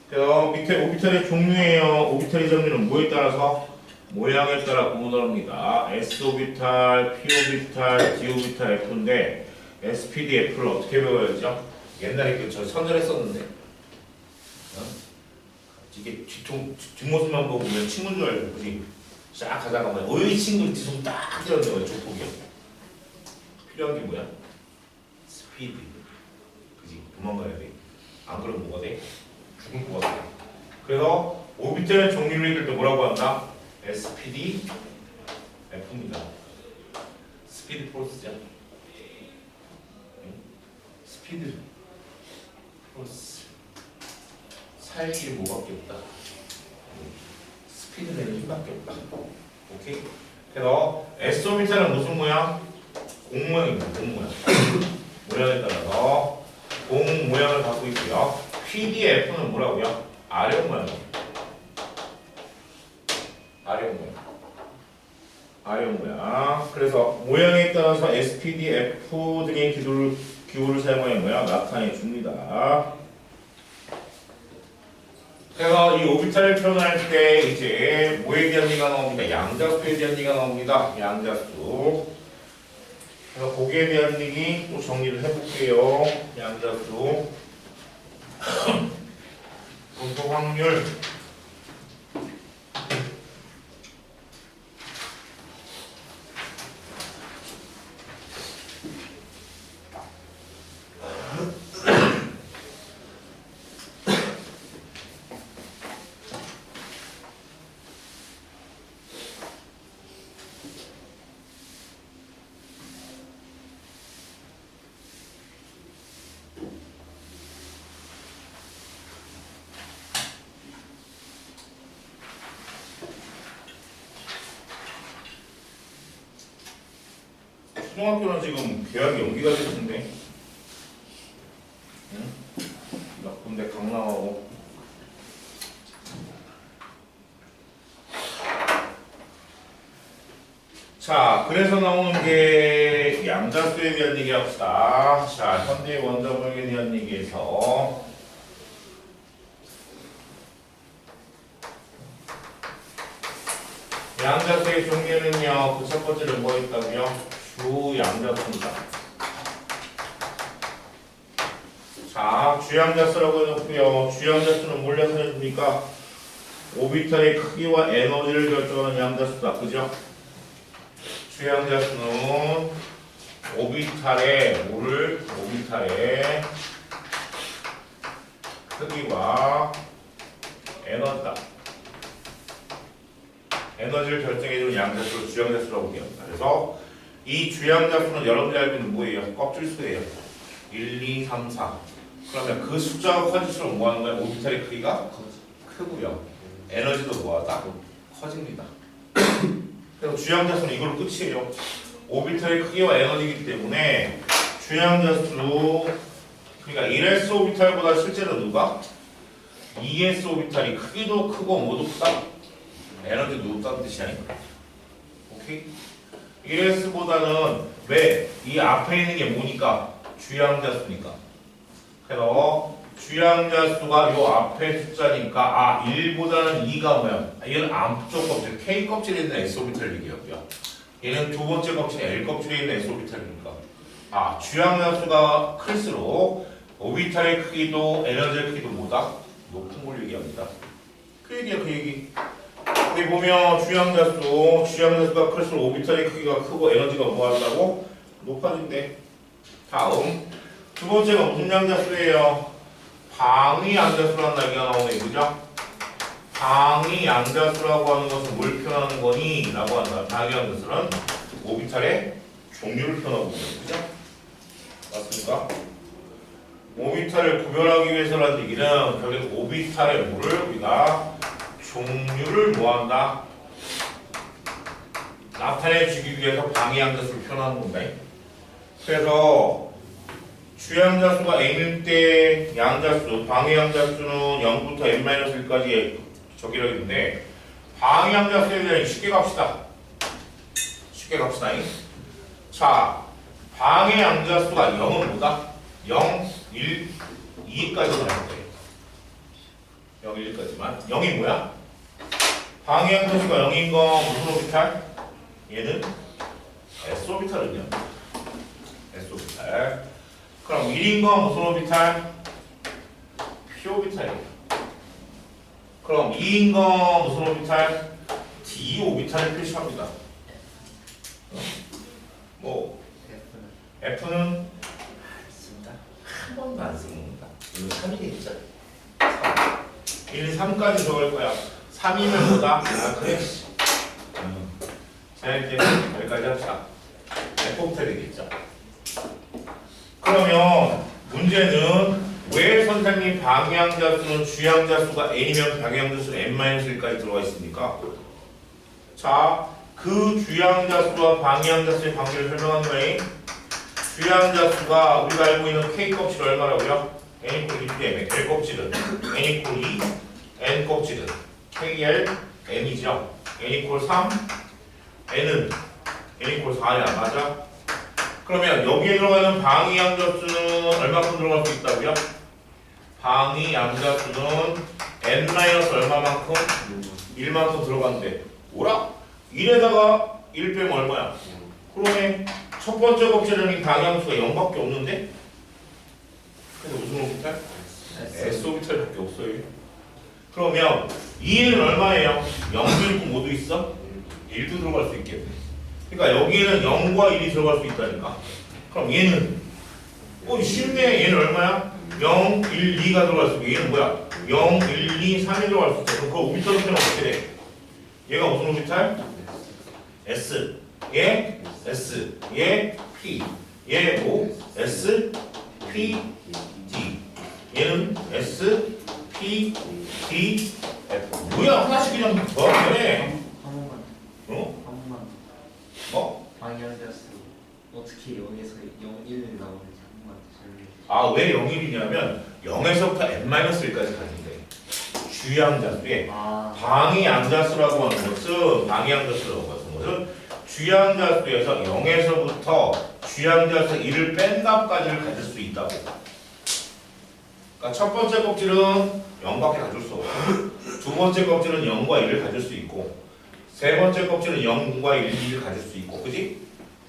Speaker 1: 그래서 밑에 오비탈의 종류예요. 오비탈의 종류는 뭐에 따라서? 모양에 따라 구분합니다. S오비탈, P오비탈, D오비탈, F인데 SPD, F를 어떻게 배워야죠? 옛날에 저 선전했었는데 이게 뒷모습만 보고 보면 친구인 줄 알고 그지? 쫙 가다가 뭐 어이 친구 뒤손 딱 띄었는 거야. 조폭이야. 필요한 게 뭐야? 스피드. 그지? 도망가야 돼. 안 그러면 뭐가 돼? 죽을 것 같아. 그래서 오비탈의 종류를 읽을 때 뭐라고 한다? SPD F입니다. 스피드 포스죠. 스피드 포스. 살길이 뭐밖에 없다. 스피드 내는 힘밖에 없다. 오케이? 그래서 S오비탈은 무슨 모양? 공 모양입니다. 공 모양. 모양에 따라서 공 모양을 갖고 있고요. PDF는 뭐라고요? 아령 모양입니다. 아령 모양. 아령 모양. 그래서 모양에 따라서 SPD, F 등의 기호를 사용하여 뭐야? 나타내 줍니다. 그래서 이 오비탈을 표현할 때 이제 뭐에 대한 얘기가 나옵니다. 양자수에 대한 얘기가 나옵니다. 양자수. 그래서 거기에 대한 얘기 또 정리를 해볼게요. 양자수. 분포 확률. 초등학교는 지금 계약이 연기가 됐는데, 응? 나 군대 강남하고. 자, 그래서 나오는 게 양자수에 대한 얘기 합시다. 자, 현대 원자력에 대한 얘기에서 양자수의 종류는요, 그 첫 번째는 뭐 있다고요? 주양자수입니다. 자, 주양자수라고 해놓고요. 주양자수는 뭘 나타내줍니까? 오비탈의 크기와 에너지를 결정하는 양자수다. 그죠? 주양자수는 오비탈의 크기와 에너지다. 에너지를 결정해주는 양자수를 주양자수라고 얘기합니다. 그래서 이 주양자수는 여러분들이 알고 있는 뭐예요? 껍질수예요. 1, 2, 3, 4. 그러면 그 숫자가 커질수록 뭐 하는 거예요? 오비탈의 크기가 크고요. 에너지도 뭐하다? 커집니다. 그래서 주양자수는 이걸로 끝이에요. 오비탈의 크기와 에너지이기 때문에 주양자수 그러니까 1s 오비탈보다 실제로 누가? 2s 오비탈이 크기도 크고 모두 크다. 에너지도 높다는 뜻이 아니까. 오케이? 1s보다는 왜? 이 앞에 있는 게 뭐니까? 주양자수니까. 그래서 주양자수가 요 앞에 숫자니까 1보다는 2가 뭐야? 얘는 앞쪽 껍질 K 껍질에 있는 S 오비탈 얘기하고요. 얘는 두 번째 껍질 L 껍질에 있는 S 오비탈이니까 주양자수가 클수록 오비탈의 크기도 에너지의 크기도 뭐다? 높은 걸 얘기합니다. 그 얘기야 그 얘기. 여기 보면 주양자수가 클수록 오비탈의 크기가 크고 에너지가 뭐 한다고? 높아진대. 다음 두 번째가 무슨 양자수예요? 방위 양자수라는 얘기가 나오네. 그죠? 방위 양자수라고 하는 것은 뭘 표현하는 거니? 라고 한다. 방위 양자수는 오비탈의 종류를 표현하고 있는 거죠. 맞습니까? 오비탈을 구별하기 위해서라는 얘기는 결국 오비탈의 뭐를 우리가 종류를 뭐한다? 나타내주기 위해서 방위 양자수를 표현하는 건다. 그래서 주양자수가 n일 때 양자수, 방위 양자수는 0부터 n-1까지 저기라고 했는데 방위 양자수에 대한 쉽게 갑시다. 자, 방위 양자수가 0은 뭐다? 0, 1, 2까지 들어갈 거예요. 0, 1, 2까지만. 0이 뭐야? 방위 양자수가 0인 건 무슨 오비탈? 얘는 S오비탈은요. S오비탈. 그럼 1인 건 무슨 오비탈? P오비탈이에요. 그럼 2인 건 무슨 오비탈? D오비탈을 표시합니다. 뭐 F는 한 번도 안 씁니다. 이거 3이겠죠? 1, 2, 3까지 들어갈 거야. 3이면 뭐다? 그래. 자, 이렇게 여기까지 합시다. F부터 되겠죠? 그러면 문제는 왜 선생님 방향자수는 주양자수가 n이면 방향자수는 n-1까지 들어가 있습니까? 자, 그 주양자수와 방향자수의 관계를 설명한 거예요. 주양자수가 우리가 알고 있는 K 껍질 얼마라고요? n 이퀄 2 때문에 L 껍질은 n 이퀄 2, n 껍질은 KL, n이죠. n 이퀄 3, n은 n 이퀄 4야. 맞아? 그러면 여기에 들어가는 방위 양자수는 얼마큼 들어갈 수 있다고요? 방위 양자수는 n- 얼마만큼? 1만큼 들어간대. 뭐라? 1에다가 1 빼면 얼마야? 그러네. 첫 번째 껍질은 방향수가 0밖에 없는데? 그래서 무슨 오비탈? S 오비탈밖에 없어요. 그러면 2는 얼마예요? 0도 있고 뭐도 있어? 1도 들어갈 수 있겠네. 그러니까 여기에는 0과 1이 들어갈 수 있다니까. 그럼 얘는 쉽네. 얘는 얼마야? 0, 1, 2가 들어갈 수 있고 얘는 뭐야? 0, 1, 2, 3이 들어갈 수 있어. 그럼 그 오비탈 표현 어떻게 돼? 얘가 무슨 오비탈? S. 얘 S. 얘 P. 얘 O. S. P. D. 얘는 S. P. D. F. 뭐야? 하나씩 그냥 더하면 돼. 어? 뭐?
Speaker 2: 방향자수 어떻게 0에서 0, 1 나오는지 한 번만 설명해 주세요.
Speaker 1: 왜 0일이냐면 0에서부터 n-1까지 가진대. 주양자수에 방위 양자수라고 하는 것은 주양자수에서 0에서부터 주양자수 1을 뺀 값까지를 가질 수 있다고. 그러니까 첫 번째 껍질은 0밖에 가질 수 없고 두 번째 껍질은 0과 1을 가질 수 있고 세 번째 껍질은 0과 1, 2를 가질 수 있고, 그지?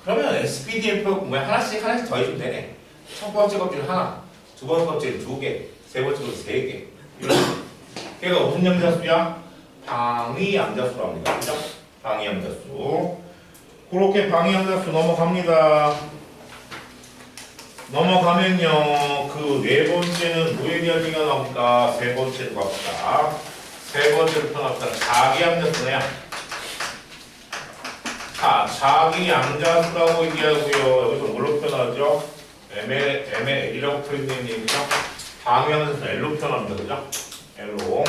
Speaker 1: 그러면 SPDF 뭐야 하나씩 더해주면 되네. 첫 번째 껍질 하나, 두 번째 껍질 두 개, 세 번째 껍질 세 개. 걔가 무슨 양자수야? 방위 양자수라고 합니다. 그죠? 방위 양자수. 그렇게 방위 양자수 넘어갑니다. 넘어가면요, 그 네 번째는 뭐에 대한 얘기가 나옵니까? 세 번째로 갑시다. 세 번째로 표현합시다. 자기 양자수냐? 자, 자기 양자수라고 얘기하고요. 여기서 뭘로 표현하죠? ML이라고 표현되는 얘기죠. 방향에서 L로 표현합니다. 그죠? L로.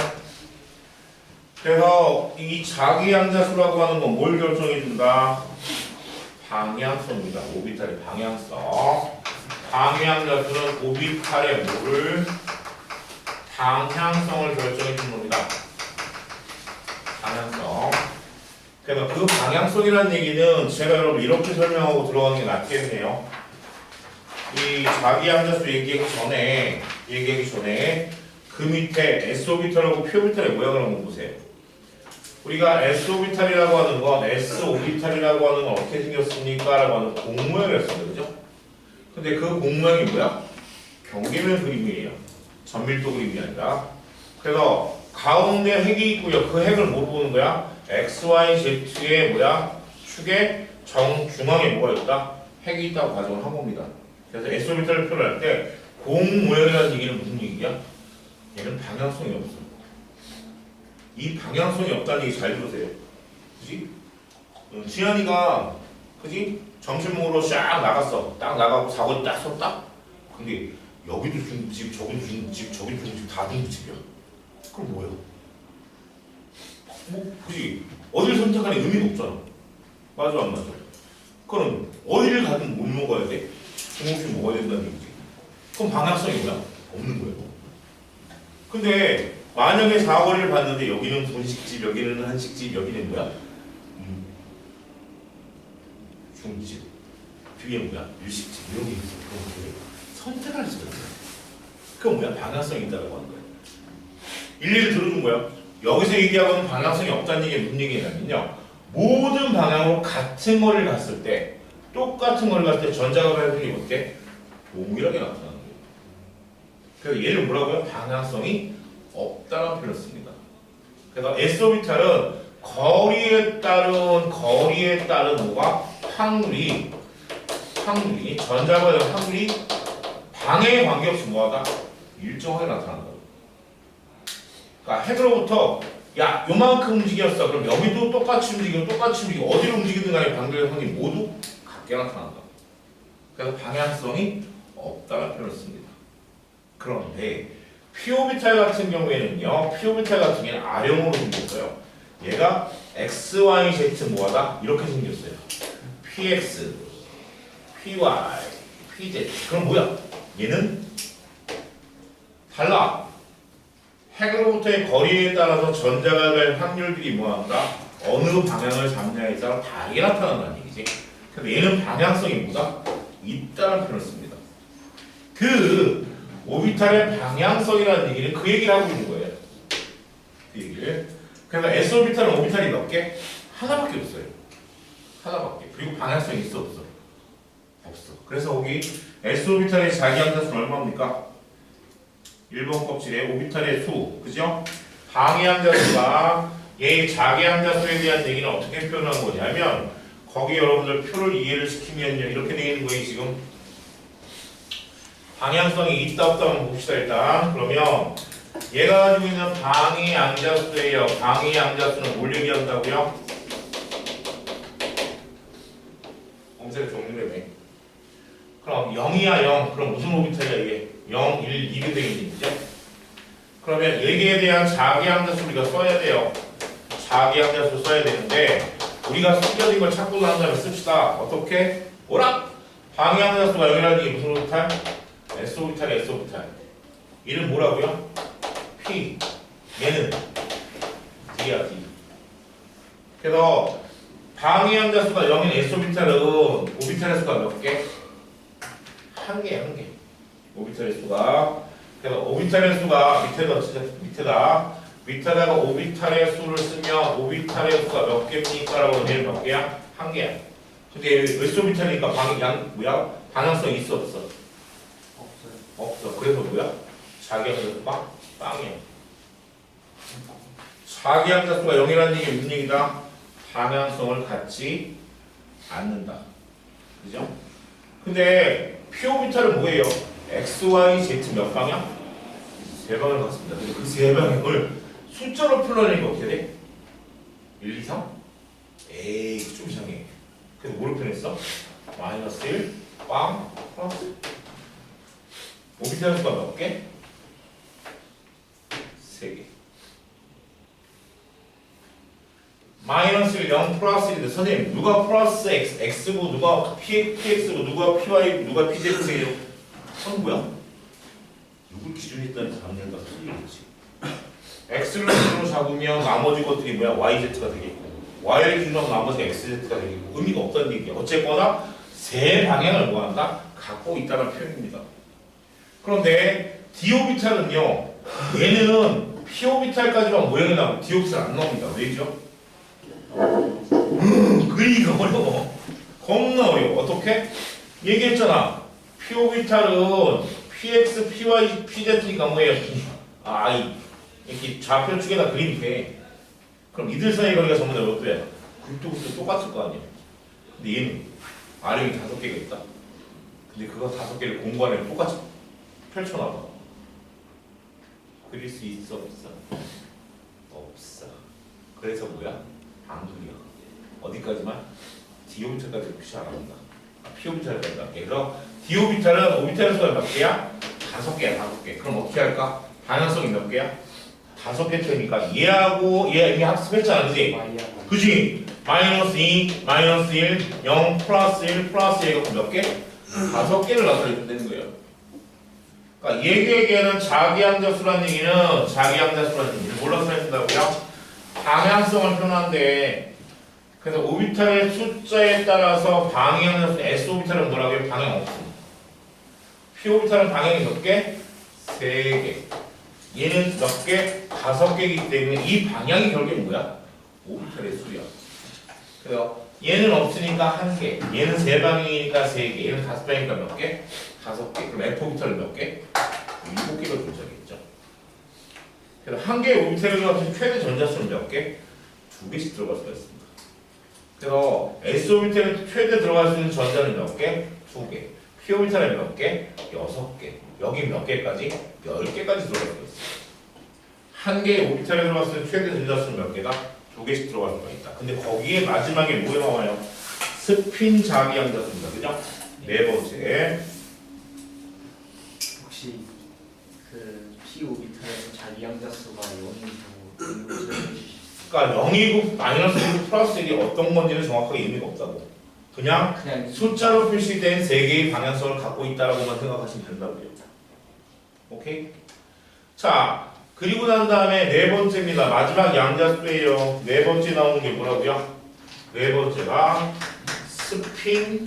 Speaker 1: 그래서 이 자기 양자수라고 하는 건 뭘 결정해준다? 방향성입니다. 오비탈의 방향성. 방향자수는 오비탈의 뭐를? 방향성을 결정해주는 겁니다. 방향성. 그래서 그 방향성이라는 얘기는 제가 여러분 이렇게 설명하고 들어가는 게 낫겠네요. 이 자기 양자수 얘기하기 전에 그 밑에 S오비탈하고 P오비탈의 모양을 한번 보세요. 우리가 S오비탈이라고 하는 건 S오비탈이라고 하는 건 어떻게 생겼습니까? 라고 하는 공모양이었어요. 그죠? 근데 그 공모양이 뭐야? 경계면 그림이에요. 전밀도 그림이 아니라. 그래서 가운데 핵이 있고요. 그 핵을 뭐 보는 거야? X, Y, Z의 뭐야? 축의 정중앙에 뭐가 있다? 핵이 있다고 가정을 한 겁니다. 그래서 S오비탈을 표현할 때 공모양이라는 얘기는 무슨 얘기야? 얘는 방향성이 없어. 이 방향성이 없다는 얘기 잘 들으세요. 그지? 지한이가 그지? 점심 먹으러 쫙 나갔어. 딱 나가고 사고 딱 섰다? 근데 여기도 중국집, 저기도 중국집, 저기도 중국집, 다 중국집이야. 그럼 뭐야? 뭐 그지? 어디를 선택하는 의미가 없잖아. 맞아 안 맞아? 그럼 어디를 가든 못 먹어야 돼? 중국집 먹어야 된다는 얘기지. 그럼 방향성이 뭐야? 없는 거예요. 근데 만약에 사거리를 봤는데 여기는 분식집, 여기는 한식집, 여기는 뭐야? 중국집, 뒤에 뭐야? 일식집 이런 게 있어. 그럼 선택할 수가 있어. 그건 뭐야? 방향성이 있다고 하는 거야. 일일이 들어준 거야. 여기서 얘기하고는 방향성이 없다는 얘기가 무슨 얘기냐면요. 모든 방향으로 같은 거리를 갔을 때, 똑같은 거리를 갔을 때 전자가 발생이 어떻게? 동일하게 나타나는 거예요. 그래서 얘를 뭐라고요? 방향성이 없다는 표현을 씁니다. 그래서 S오비탈은 거리에 따른 뭐가? 확률이 전자가 되는 확률이 방해에 관계없이 뭐하다? 일정하게 나타난다. 그러니까 핵으로부터 야 요만큼 움직였어. 그럼 여기도 똑같이 움직이고 어디로 움직이든 간에 방향의 확률이 모두 같게 나타난다. 그래서 방향성이 없다는 표현을 씁니다. 그런데 P오비탈 같은 경우에는요. P오비탈 같은 경우에는 R형으로 생겼어요. 얘가 X, Y, Z 뭐하다? 이렇게 생겼어요. PX, PY, PZ. 그럼 뭐야? 얘는 달라. 핵으로부터의 거리에 따라서 전자가 될 확률들이 뭐한다? 어느 방향을 잡냐에 따라 다르게 나타난다는 얘기지. 근데 얘는 방향성이 뭐다? 있다는 표현을 씁니다. 그 오비탈의 방향성이라는 얘기는 그 얘기를 하고 있는 거예요. 그 얘기를. 그래서 S오비탈은 오비탈이 몇 개? 하나밖에 없어요. 하나밖에. 그리고 방향성이 있어 없어? 없어. 그래서 거기 S오비탈의 자기 양자수는 얼마입니까? 1번 껍질에 오비탈의 수, 그죠? 방해 양자수가 얘의 자기 양자수에 대한 얘기는 어떻게 표현한 거냐면 거기 여러분들 표를 이해를 시키면요 이렇게 되어 있는 거예요. 지금 방향성이 있다 없다 한번 봅시다. 일단 그러면 얘가 가지고 있는 방해 양자수예요. 방해 양자수는 뭘 얘기한다고요? 검색 종류래매. 그럼 0이야 0. 그럼 무슨 오비탈이야 이게? 0, 1, 2가 되겠지, 그죠? 그러면 여기에 대한 자기 양자수 우리가 써야 돼요. 자기 양자수 써야 되는데 우리가 숨겨진 걸 찾고 난 다음에 씁시다. 어떻게? 뭐라? 방해 양자수가 0이라는 게 무슨 오비탈? S오비탈, S오비탈. 얘는 뭐라고요? P. 얘는 D야, D. 그래서 방해 양자수가 0인 S오비탈은 오비탈의 수가 몇 개? 한 개. 오비탈의 수가. 그래서 오비탈의 수가 밑에다가 오비탈의 수를 쓰면 오비탈의 수가 몇 개입니까? 라고 하면 얘는 몇 개야? 한 개야. 근데 S오비탈이니까 방향성이 있어 없어? 없어. 그래서 뭐야? 자기 양자수가 빵이야. 자기 양자수가 0이라는 얘기 무슨 얘기다? 방향성을 갖지 않는다. 그죠? 근데 P오비탈은 뭐예요? X, Y, Z 몇 방향? 세 방향을 갖습니다. 근데 그 세 방향을 숫자로 표현하니까 어떻게 돼? 1, 2, 3? 에이 좀 이상해. 그래서 뭐로 표현했어? 마이너스 1, 빵, 플러스. 오비탈 수가 몇 개? 3개. 마이너스 1, 0, 플러스 1인데 선생님 누가 플러스 x, x고 누가 px고 누가 py, 누가 pz예요? 그건 뭐야? 누굴 기준에 있다는 단계가 틀리겠지. x를 기준으로 잡으면 나머지 것들이 뭐야? yz가 되겠고 y를 기준으로 나머지 xz가 되겠고 의미가 없다는 얘기야. 어쨌거나 세 방향을 뭐한다? 갖고 있다는 표현입니다. 그런데 d오비탈은요 얘는 p오비탈까지만 모양이 나오고 d오비탈 안 나옵니다. 왜죠? 그리기가 어려워. 겁나 어려워. 어떻게? 얘기했잖아. p오비탈은 px, py, pz니까 뭐예요? i 이렇게 좌표 축에다 그리면 돼. 그럼 이들 사이 거리가 전부 다 몇 도야? 9도 똑같을 거 아니야. 근데 얘는 아래에 5개가 있다. 근데 그거 5개를 공부 안에 똑같이 펼쳐놔봐. 그릴 수 있어 없어? 없어. 그래서 뭐야? 안 그려. 어디까지만? d오비탈까지 표시 안 합니다. p오비탈까지 할게. 그럼 d오비탈은 오비탈 수가 몇 개야? 5개야, 5개. 그럼 어떻게 할까? 방향성이 몇 개야? 5개 테니까 얘하고 얘 이미 학습했잖아, 그지? 그지? 마이너스 2, 마이너스 1, 0, 플러스 1, 플러스 1가 몇 개? 5개를 나타내면 되는 거예요. 그러니까 얘에게는 자기항자수라는 얘기는 자기항자수라는 얘기를 뭘로 나타낸다고요? 방향성을 표현한대. 그래서 오비탈의 숫자에 따라서 방향은 S오비탈은 뭐라고요? 방향 없음. P오비탈은 방향이 몇 개? 3개. 얘는 몇 개? 5개이기 때문에 이 방향이 결국엔 뭐야? 오비탈의 수야. 그래서 얘는 없으니까 1개. 얘는 3방향이니까 3개. 얘는 5방향이니까 몇 개? 5개. 그럼 F오비탈은 몇 개? 7개가 존재하겠죠. 그래서 1개의 오비탈을 들어가서 최대 전자수는 몇 개? 2개씩 들어갈 수가 있습니다. 그래서 S오비탈에 최대 들어갈 수 있는 전자는 몇 개? 2개. P오비탈에 몇 개? 6개. 여기 몇 개까지? 10개까지 들어갈 수가 있어요. 1개의 오비탈에 들어갈 수 있는 최대 전자수는 몇 개가? 2개씩 들어갈 수가 있다. 근데 거기에 마지막에 뭐가 나와요? 스핀 자기항자수입니다. 그죠? 네 번째.
Speaker 2: 혹시 그 p오비탈에서 자기항자수가 0인 경우 설명해 주시죠.
Speaker 1: 그러니까 0이고 마이너스 1, 플러스 1이 어떤 건지는 정확하게 의미가 없다고. 그냥 숫자로 표시된 3개의 방향성을 갖고 있다라고만 생각하시면 된다고요. 오케이? 자, 그리고 난 다음에 네 번째입니다. 마지막 양자수예요. 네 번째 나오는 게 뭐라고요? 네 번째가 스핀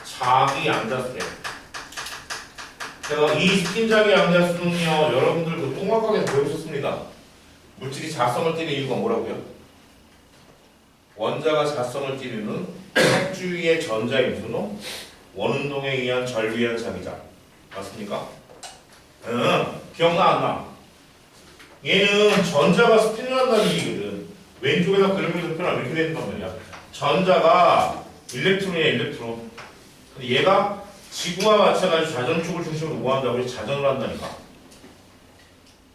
Speaker 1: 자기 양자수예요. 제가 이 스핀 자기 양자수는요, 여러분들도 통합하게 배우셨습니다. 물질이 자성을 띠는 이유가 뭐라고요? 원자가 자성을 띠는 핵 주위의 전자의 무슨 호? 원운동에 의한 전류의 자기장. 맞습니까? 기억나 안 나? 얘는 전자가 스핀을 한다는 얘기거든. 왼쪽에다 그림을 표현하면 이렇게 된단 말이야. 전자가 일렉트론이야, 일렉트론. 근데 얘가 지구와 마찬가지로 자전축을 중심으로 뭐 한다고 해서 자전을 한다니까.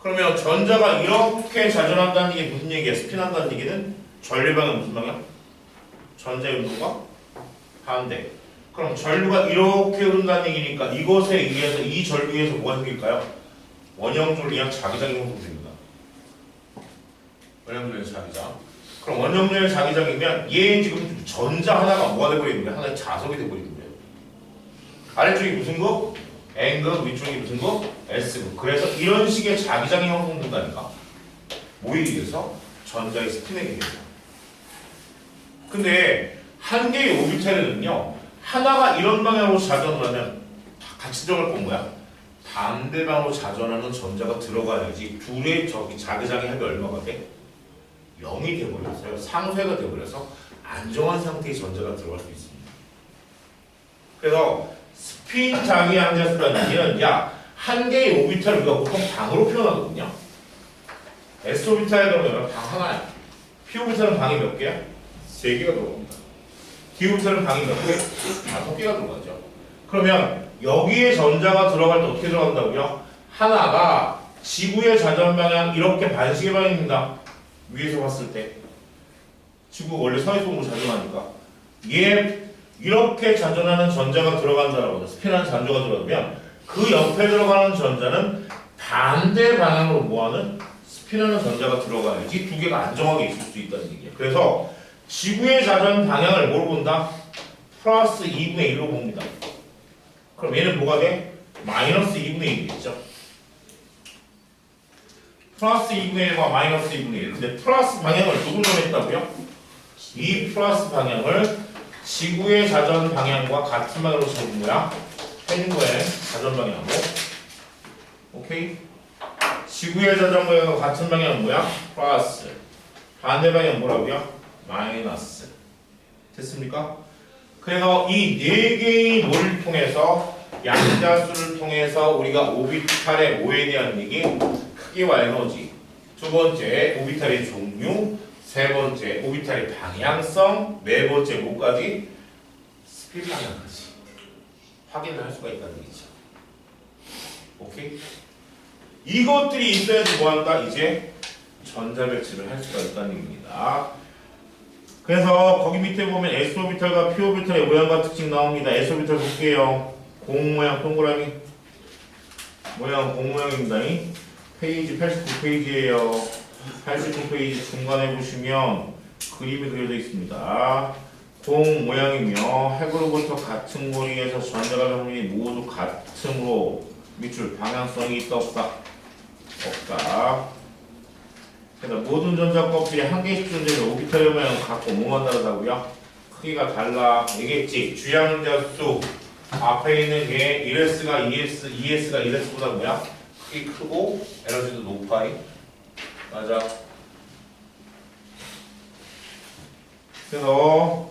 Speaker 1: 그러면 전자가 이렇게 자전한다는 얘기 무슨 얘기야? 스핀한다는 얘기는 전류방은 무슨 방향? 전자의 운동과 반대. 그럼 전류가 이렇게 흐른다는 얘기니까 이것에 의해서 이 전류에서 뭐가 생길까요? 원형전류량 자기장이 형성됩니다. 원형전류 자기장. 그럼 원형전류 자기장이면 얘 지금 전자 하나가 뭐가 돼버리는 거야? 하나의 자석이 돼버리는 거예요. 아래쪽이 무슨 거? N극, 위쪽이 무슨 거? S극. 그래서 이런 식의 자기장이 형성된다니까. 뭐에 의해서? 전자의 스핀에 의해서. 근데 한 개의 오비탈에는요, 하나가 이런 방향으로 자전을 하면 같이 들어갈 건 뭐야? 반대방으로 자전하는 전자가 들어가야지 둘의 저기 자기장의 합이 얼마가 돼? 0이 돼버렸어요. 상쇄가 돼버려서 안정한 상태의 전자가 들어갈 수 있습니다. 그래서 스핀 자기항자수라는 얘기는 한 개의 오비탈을 우리가 보통 방으로 표현하거든요. S오비탈에 들어가면 방 하나야. P오비탈은 방이 몇 개야? 3개가 들어갑니다. D오비탈은 방이 몇 개? 5개가 들어가죠. 그러면 여기에 전자가 들어갈 때 어떻게 들어간다고요? 하나가 지구의 자전 방향 이렇게 반시계 방향입니다. 위에서 봤을 때 지구가 원래 서해성으로 자전하니까 얘 이렇게 잔존하는 전자가 들어간다라고 해서 스피너는 잔조가 들어가면 그 옆에 들어가는 전자는 반대 방향으로 뭐하는 스피너는 전자가 들어가야지 두 개가 안정하게 있을 수 있다는 얘기야. 그래서 지구의 자전 방향을 뭐로 본다? 플러스 2분의 1로 봅니다. 그럼 얘는 뭐가 돼? 마이너스 2분의 1이겠죠. 플러스 2분의 1과 마이너스 2분의 1. 근데 플러스 방향을 누구 정했다고요? 이 플러스 방향을 지구의 자전 방향과 같은 방향으로 잡은 거야. 해준거의 자전 방향으로. 오케이? 지구의 자전 방향과 같은 방향은 뭐야? 플러스. 반대 방향은 뭐라고요? 마이너스. 됐습니까? 그래서 이 네 개의 논리를 통해서 양자수를 통해서 우리가 오비탈의 오에 대한 얘기, 크기와 에너지, 두 번째 오비탈의 종류, 세 번째 오비탈의 방향성, 네 번째 뭐까지? 스피드 방향까지 확인을 할 수가 있다는 얘기죠. 오케이? 이것들이 있어야지 뭐한다? 이제 전자배치를 할 수가 있다는 얘기입니다. 그래서 거기 밑에 보면 S오비탈과 P오비탈의 모양과 특징 나옵니다. S오비탈 볼게요. 공 모양 동그라미 모양 공 모양입니다. 페이지 89페이지예요. 89페이지 중간에 보시면 그림이 그려져 있습니다. 공 모양이며 핵으로부터 같은 거리에서 전자가 정밀이 모두 같음으로 밑줄 방향성이 있다 없다? 없다. 그래서 모든 전자 껍질에 한 개씩 존재하는 오비탈 모양은 같고 뭐가 다르다고요? 크기가 달라. 얘기했지. 주양자수 앞에 있는 게 1S가 2S, 2S가 1S보다 뭐야? 크기 크고 에너지도 높아. 맞아. 그래서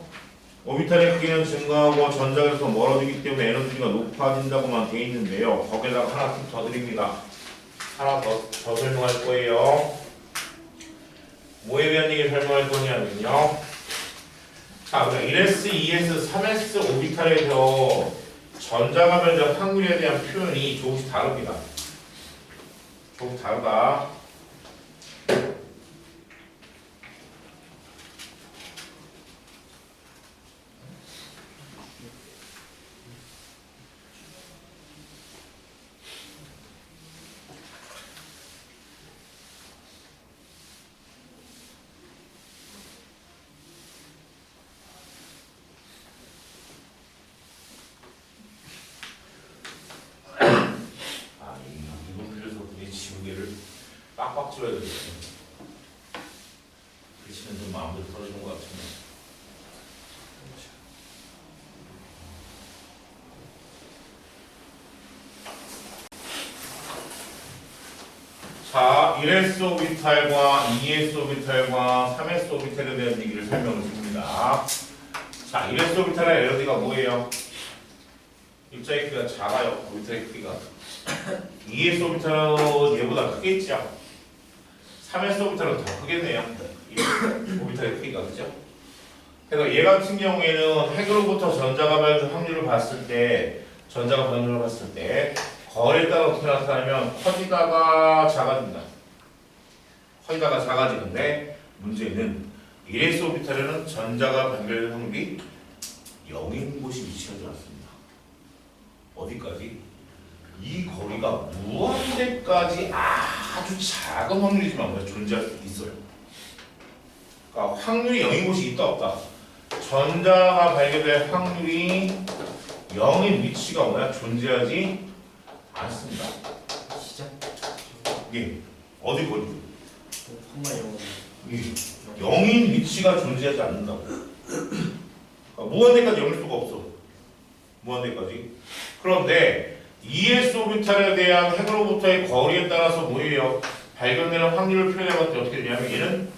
Speaker 1: 오비탈의 크기는 증가하고 전자에서 멀어지기 때문에 에너지가 높아진다고만 돼 있는데요. 거기다가 하나 더 드립니다. 하나 더 설명할 거예요. 뭐에 대한 얘기를 설명할 거냐면요. 자, 우리가 1S, 2S, 3S 오비탈에서 전자가 변될 확률에 대한 표현이 조금씩 다릅니다. 조금 다르다. 빡빡 줄여야 되겠네. 글씨는 좀 마음대로 떨어진 것 같은데. 자, 1S 오비탈과 2S 오비탈과 3S 오비탈에 대한 얘기를 설명을 줍니다. 자, 1S 오비탈의 에너지가 뭐예요? 입자의 크기가 작아요. 오비탈의 크기가. 2S 오비탈은 얘보다 크겠죠? 3S 오비탈은 더 크겠네요. 오비탈의 크기가, 그죠? 그래서 얘 같은 경우에는 핵으로부터 전자가 발생 확률을 봤을 때, 전자가 변화를 봤을 때, 거리에 따라 어떻게 나타나면 커지다가 작아집니다. 커지다가 작아지는데, 문제는 1S 오비탈에는 전자가 발견될 확률이 0인 곳이 위치하지 않습니다. 어디까지? 이 거리가 무한대까지 아주 작은 확률이지만 존재할 수 있어요. 그러니까 확률이 0인 곳이 있다 없다. 전자가 발견될 확률이 0인 위치가 뭐야? 존재하지 않습니다.
Speaker 2: 시작.
Speaker 1: 예, 어디 거리?
Speaker 2: 정말
Speaker 1: 예, 0인 위치가 존재하지 않는다고. 그러니까 무한대까지 0일 수가 없어. 무한대까지. 그런데 2S 오비탈에 대한 핵으로부터의 거리에 따라서 뭐예요? 발견되는 확률을 표현해봤을 때 어떻게 되냐면 얘는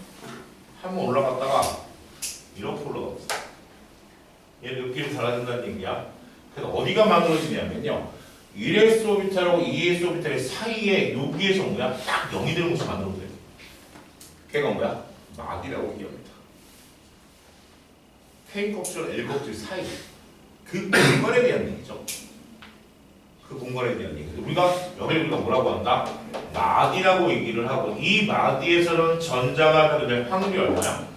Speaker 1: 한번 올라갔다가 이렇게 올라갔어. 얘는 느낌이 달라진다는 얘기야. 그래서 어디가 만들어지냐면요. 1S 오비탈하고 2S 오비탈의 사이에 여기에서 뭐야? 딱 0이 되는 곳이 만들어져요. 걔가 뭐야? 막이라고 얘기합니다. K 껍질, L 껍질 사이. 그 공간에 대한 얘기죠. 그 공간에 대한 얘기. 우리가 여기를 우리가 뭐라고 한다? 마디라고 얘기를 하고 이 마디에서는 전자가 발견될 확률이 얼마야?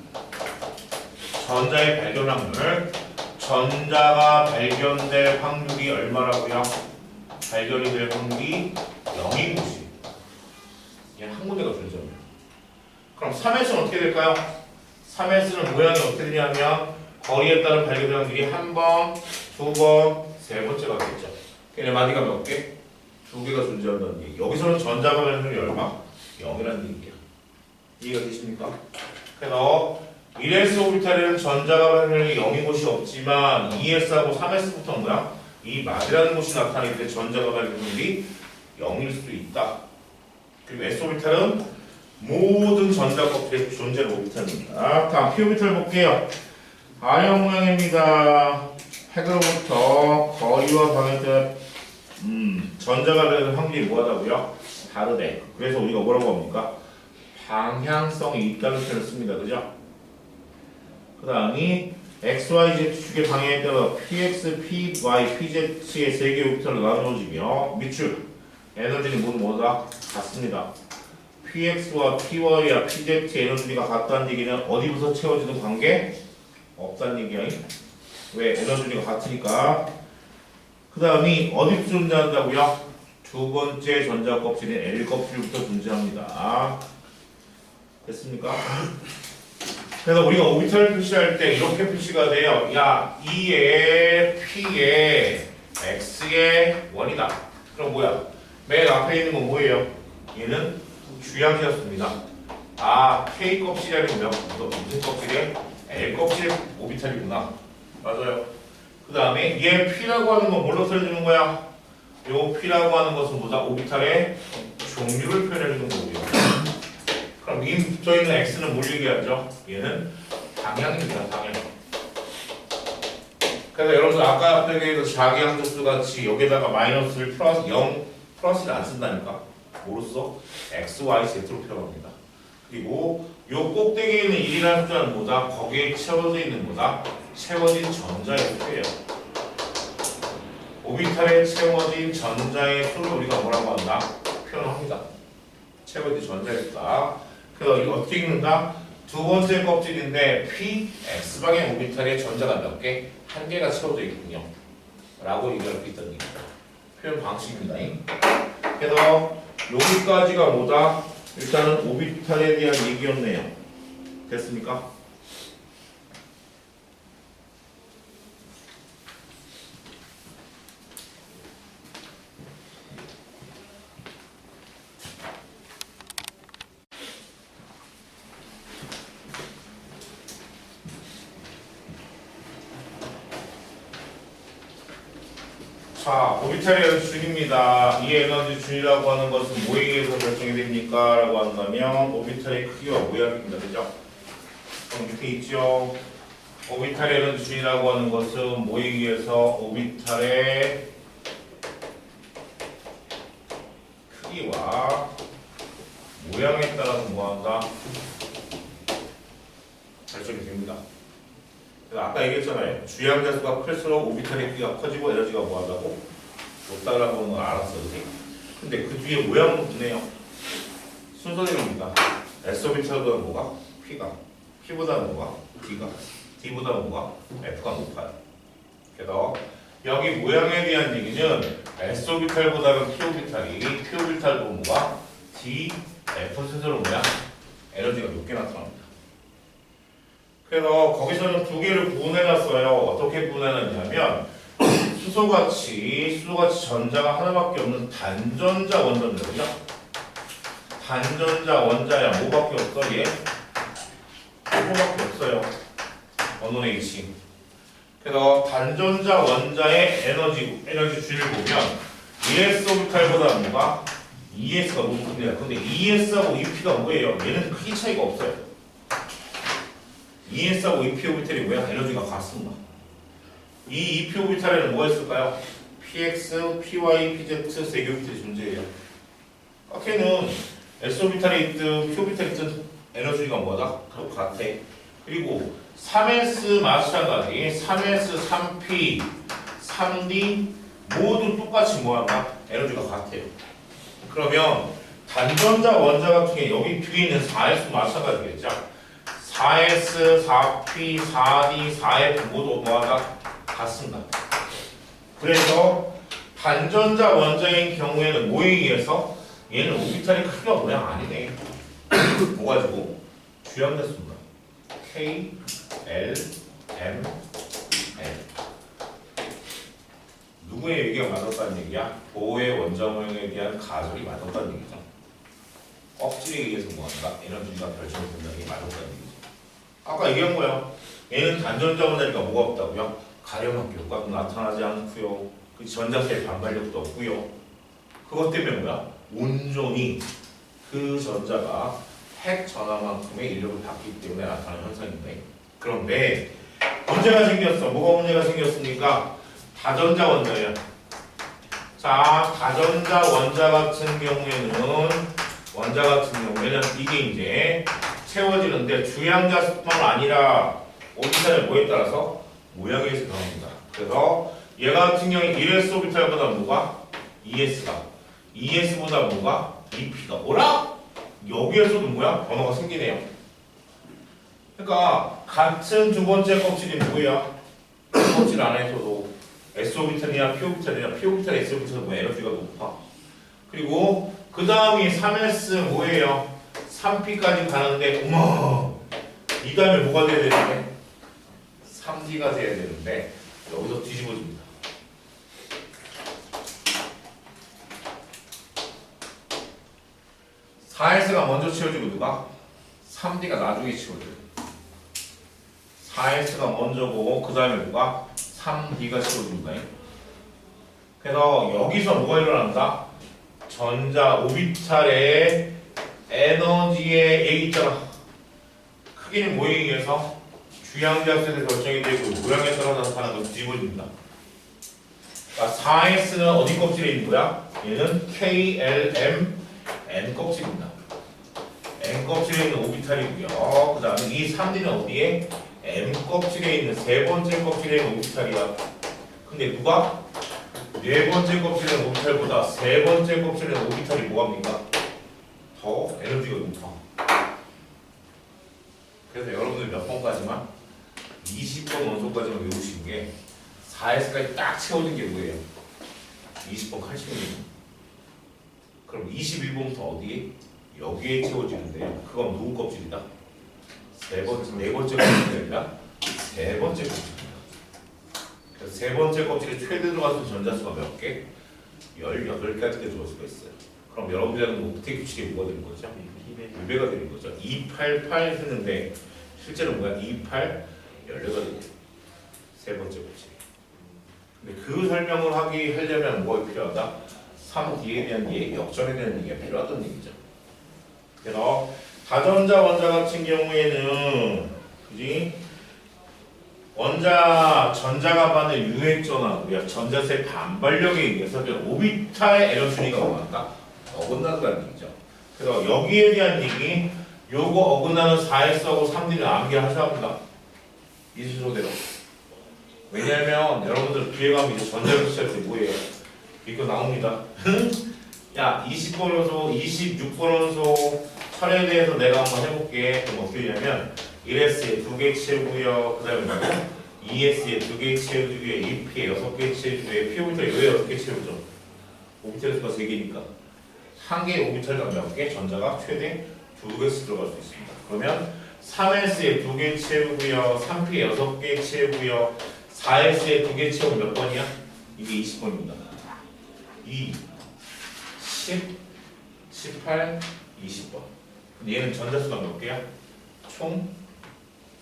Speaker 1: 전자의 발견 확률 전자가 발견될 확률이 얼마라고요? 발견이 될 확률이 0인 곳이. 얘는 한 군데가 존재합니다. 그럼 3S는 어떻게 될까요? 3S는 모양이 어떻게 되냐면 거리에 따른 발견 확률이 한 번, 두 번, 세 번째가 되겠죠. 걔네 마디가 몇 개? 두 개가 존재한다는 얘기. 여기서는 전자가 발견이 얼마? 0이라는 얘기야. 이해가 되십니까? 그래서 1s 오비탈에는 전자가 발견이 0인 곳이 없지만 2s하고 3s부터 뭐야? 이 마디라는 곳이 나타날 때 전자가 발견이 0일 수도 있다. 그리고 s 오비탈은 모든 전자 껍질에 존재하는 오비탈입니다. 다음 p 오비탈 볼게요. R형 모양입니다. 핵으로부터 거리와 방향에 따라 전자가 발견될 확률이 뭐하다고요? 다르대. 그래서 우리가 뭐라고 합니까? 방향성이 있다는 표현을 씁니다. 그죠? 그 다음이 x, y, z 축의 방향에 따라 px, py, pz의 세 개의 오비탈로 나누어지며 밑줄 에너지는 모두 뭐다? 같습니다. px와 py와 pz의 에너지가 같다는 얘기는 어디부터 채워지는 관계? 없다는 얘기야. 왜? 에너지가 같으니까. 그 다음이 어디부터 존재한다고요? 두 번째 전자 껍질인 L 껍질부터 존재합니다. 됐습니까? 그래서 우리가 오비탈 표시할 때 이렇게 표시가 돼요. 야, E에 P에 X에 1이다. 그럼 뭐야? 맨 앞에 있는 건 뭐예요? 얘는 주양이었습니다. 아, K 껍질이 아니고 무슨 껍질이에요? L 껍질 오비탈이구나. 맞아요. 그 다음에 얘 P라고 하는 건 뭘로 써주는 거야? 요 P라고 하는 것은 뭐다? 오비탈의 종류를 표현해주는 거고요. 그럼 이 붙어있는 X는 뭘 얘기하죠? 얘는 방향입니다. 방향. 그래서 여러분들 아까 앞에서 자기항적수 같이 여기다가 마이너스를 플러스 0 플러스를 안 쓴다니까. 뭐로써? X, Y, Z로 표현합니다. 그리고 요 꼭대기에 있는 1이라는 숫자는 뭐다? 거기에 채워져 있는 뭐다? 채워진 전자의 수예요. 오비탈에 채워진 전자의 수를 우리가 뭐라고 한다? 표현합니다. 채워진 전자의 수다. 그래서 이거 어떻게 읽는다? 두 번째 껍질인데 P, X방향 오비탈에 전자가 몇 개? 한 개가 채워져 있군요. 라고 얘기할 수 있다는 얘기죠. 표현 방식입니다. 그래서 여기까지가 뭐다? 일단은 오비탈에 대한 얘기였네요. 됐습니까? 자, 오비탈의 에너지 준입니다. 이 에너지 준이라고 하는 것은 뭐에 의해서 결정이 됩니까? 라고 한다면 오비탈의 크기와 모양입니다. 그죠? 그럼 밑에 있죠. 오비탈의 에너지 준이라고 하는 것은 뭐에 의해서 오비탈의 크기와 모양에 따라서 뭐한다? 결정이 됩니다. 아까 얘기했잖아요. 주양자수가 클수록 오비탈의 크기가 커지고 에너지가 뭐하다고? 높다라고 하는 걸 알았어. 그치? 근데 그 뒤에 모양은 없네요. 순서대로입니다. S오비탈보다 뭐가? P가. P보다는 뭐가? D가. D보다 뭐가? F가 높아요. 그래서 여기 모양에 대한 얘기는 S오비탈보다는 P오비탈이 P오비탈보다 뭐가? D, F 순서로 뭐야? 에너지가 높게 나타납니다. 그래서 거기서는 두 개를 구분해놨어요. 어떻게 구분해놨냐면 수소같이 전자가 하나밖에 없는 단전자 원자입니다. 그죠? 단전자 원자야 뭐밖에 없어? 얘? 수소밖에 없어요. 원원 H. 그래서 단전자 원자의 에너지 준을 보면 1s 오비탈보다 뭐가? 2s가 높습니다. 근데 2s하고 2p가 뭐예요? 얘는 크기 차이가 없어요. ES하고 EP 오비탈이 뭐야? 에너지가 같습니다. 이 EP 오비탈에는 뭐가 있을까요? PX, PY, PZ 세 개 오비탈이 존재해요. 걔는 S 오비탈에 있든 P 오비탈에 있든 에너지가 뭐다? 같아. 그리고 3S 마찬가지 3S, 3P, 3D 모두 똑같이 뭐한다? 에너지가 같아요. 그러면 단전자 원자 같은 게 여기 뒤에 있는 4S 마찬가지겠죠? 4S, 4P, 4D, 4F 모두 뭐하다? 같습니다. 그래서 반전자 원자인 경우에는 뭐에 의해서 얘는 오비탈이 크기가 모양 아니네. 뭐 가지고 주양자 씁니다. K, L, M, N. 누구의 얘기가 맞았다는 얘기야? 보호의 원자 모형에 대한 가설이 맞았다는 얘기죠. 껍질에 의해서 뭐한다? 에너지가 결정 된다는 게 맞았다는 얘기죠. 아까 얘기한 거야. 얘는 단전자 원자니까 뭐가 없다고요? 가렴한 효과도 나타나지 않고요. 그 전자세의 반발력도 없고요. 그것 때문에 뭐야? 온전히 그 전자가 핵 전하만큼의 인력을 받기 때문에 나타나는 현상인데, 그런데 문제가 생겼어. 뭐가 문제가 생겼습니까? 다전자 원자야. 자, 다전자 원자 같은 경우에는 이게 이제 채워지는데 주양자뿐만 아니라 오비탈의 뭐에 따라서 모양에 의해서 변합니다. 그래서 얘 같은 경우에 1s 오비탈보다 뭐가? 2s가 2s보다 뭐가? 2p가 뭐라? 여기에서도 뭐야? 변화가 생기네요. 그러니까 같은 두 번째 껍질이 뭐야? 그 껍질 안에서도 S오비탈이냐 P오비탈이냐 P오비탈 S오비탈은 뭐 에너지가 높아. 그리고 그 다음이 3s 뭐예요? 3p까지 가는데 어머 이 다음에 뭐가 돼야 되는데? 3d가 돼야 되는데 여기서 뒤집어집니다. (4s가) 먼저 채워지고 누가? 3d가 나중에 채워져요. 4s가 먼저고 그 다음에 누가? 3d가 채워집니다. 그래서 여기서 뭐가 일어난다? 전자 오비탈의 에너지의 얘기 있잖아. 크기는 뭐에 의해서? 주양자수에서 결정이 되고 모양에 따라 나타나는 것을 뒤집어집니다. 그러니까 4s는 어디 껍질에 있는 거야? 얘는 K, L, M, N 껍질입니다. N 껍질에 있는 오비탈이고요. 그 다음에 이 3D는 어디에? M 껍질에 있는 세 번째 껍질에 있는 오비탈이야. 근데 누가? 네 번째 껍질에 있는 오비탈보다 세 번째 껍질에 있는 오비탈이 뭐합니까? 더 에너지가 높아. 그래서 여러분들 몇 번까지만? 20번 원소까지만 외우시는 게 4S까지 딱 채워진 게 뭐예요? 20번 칼슘이에요. 그럼 21번부터 어디에? 여기에 채워지는데요. 그건 누구 껍질이다? 네 번째 껍질이 아니라 세 번째 껍질입니다. 그래서 세 번째 껍질에 최대 들어가는 전자수가 몇 개? 18개가 들어올 수가 있어요. 그럼 여러분들은 옥텟 규칙이 뭐가 되는 거죠? 2배가 되는 거죠. 288 했는데 실제로 뭐야? 28, 14가 되는 세 번째 껍질. 근데 그 설명을 하려면 뭐가 필요하다? 3D에 대한 얘기, 역전에 대한 얘기가 필요하다는 얘기죠. 그래서 다전자 원자 같은 경우에는 그지? 전자가 받는 유핵 전압, 전자세 반발력에 의해서 오비탈 에너지 순위가 뭐한다? 어긋나더라는 얘기죠. 그래서 여기에 대한 얘기, 요거 어긋나는 4S하고 3D를 암기하셔야 합니다. 이 순서대로. 왜냐하면 여러분들 뒤에 가면 이제 전자력 시할 때 뭐예요? 이거 나옵니다. 야, 20번 원소, 26번 원소 철에 대해서 내가 한번 해볼게. 그럼 어떻게 되냐면 1S에 2개 채우고요. 그 다음에 뭐고? 2S에 2개 채워주고요. 2P에 6개 채워주고요. P오비탈 왜 6개 채우죠? 오비탈 수가 3개니까. 한 개의 오비탈당 몇 개? 전자가 최대 2개씩 들어갈 수 있습니다. 그러면 3S에 2개 채우고요. 3P에 6개 채우고요. 4S에 2개 채우면 몇 번이야? 이게 20번입니다. 2, 10, 18, 20번. 근데 얘는 전자수가 몇 개야? 총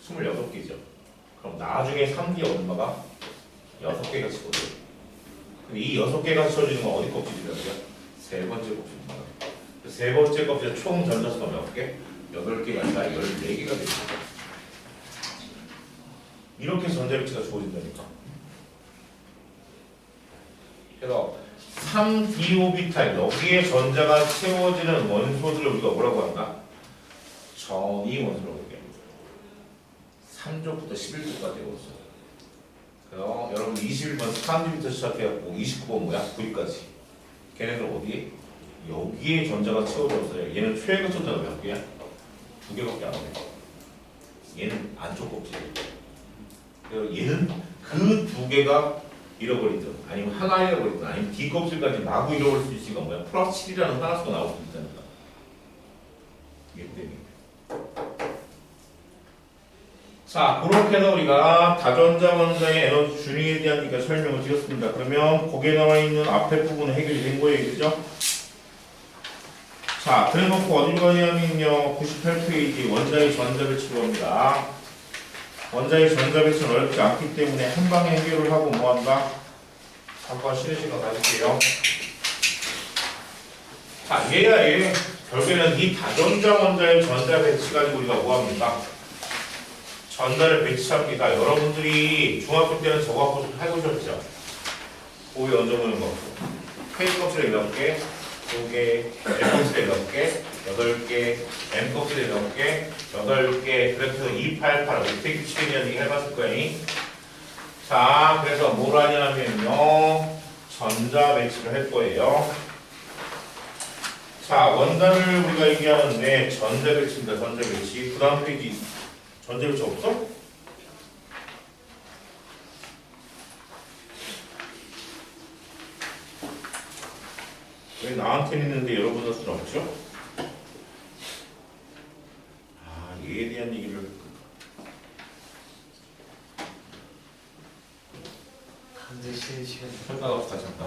Speaker 1: 26개죠. 그럼 나중에 3D 얼마가? 6개가 치거든요. 근데 이 6개가 치워지는 건 어디 껍질이라고요? 세 번째 껍질입니다. 세 번째 껍질 총 전자수가 몇 개? 8개가 아니라 14개가 됩니다. 이렇게 전자배치가 주어진다니까. 그래서 3D 오비탈 여기에 전자가 채워지는 원소들을 우리가 뭐라고 한다? 전이 원소라고 얘기합니다. 3조부터 11조까지 원소. 그래서 여러분 21번 3D부터 시작해갖고 29번 뭐야? 9위까지. 걔네들 어디에? 여기에 전자가 채워졌어요. 얘는 최고 전자가 몇 개야? 2개밖에 안 돼. 얘는 안쪽 껍질. 그래서 얘는 그 두 개가 잃어버리든 아니면 하나 잃어버리든 아니면 D 껍질까지 마구 잃어버릴 수 있으니까 뭐야? 플러스 7이라는 하나수가 나올 수 있다니까. 이게 때문에. 자, 그렇게 해서 우리가 다전자 원자의 에너지 준위에 대한 얘기가 설명을 드렸습니다. 그러면 거기에 나와 있는 앞에 부분은 해결이 된 거예요, 그죠? 자, 그래놓고 어디로 가냐면요, 98페이지 원자의 전자배치로 갑니다. 원자의 전자배치는 어렵지 않기 때문에 한 방에 해결을 하고 뭐한다? 잠깐 쉬는 시간 가질게요. 자, 얘야 얘. 결국에는 이 다전자 원자의 전자배치 가지고 우리가 뭐합니까? 전자를 배치합니다. 여러분들이 중학교 때는 저거 해보셨죠? 고기 얹어보는 거. K 껍질에 8개, 2개, M 껍질에 8개, 8개, M 껍질에 8개, 8개, 그래서 288, 어떻게 규칙이냐는 얘기 해봤을 거니? 자, 그래서 뭘 하냐면요. 전자 배치를 할 거예요. 자, 원단을 우리가 얘기하는데 전자 배치입니다. 전자 배치. 그 다음 페이지. 전자 배치 없어? 왜 나한테는 있는데 여러분한테는 없죠? 아, 얘에 대한 얘기를
Speaker 2: 한대 쉬는 시간이
Speaker 1: 설명하고 가졌다.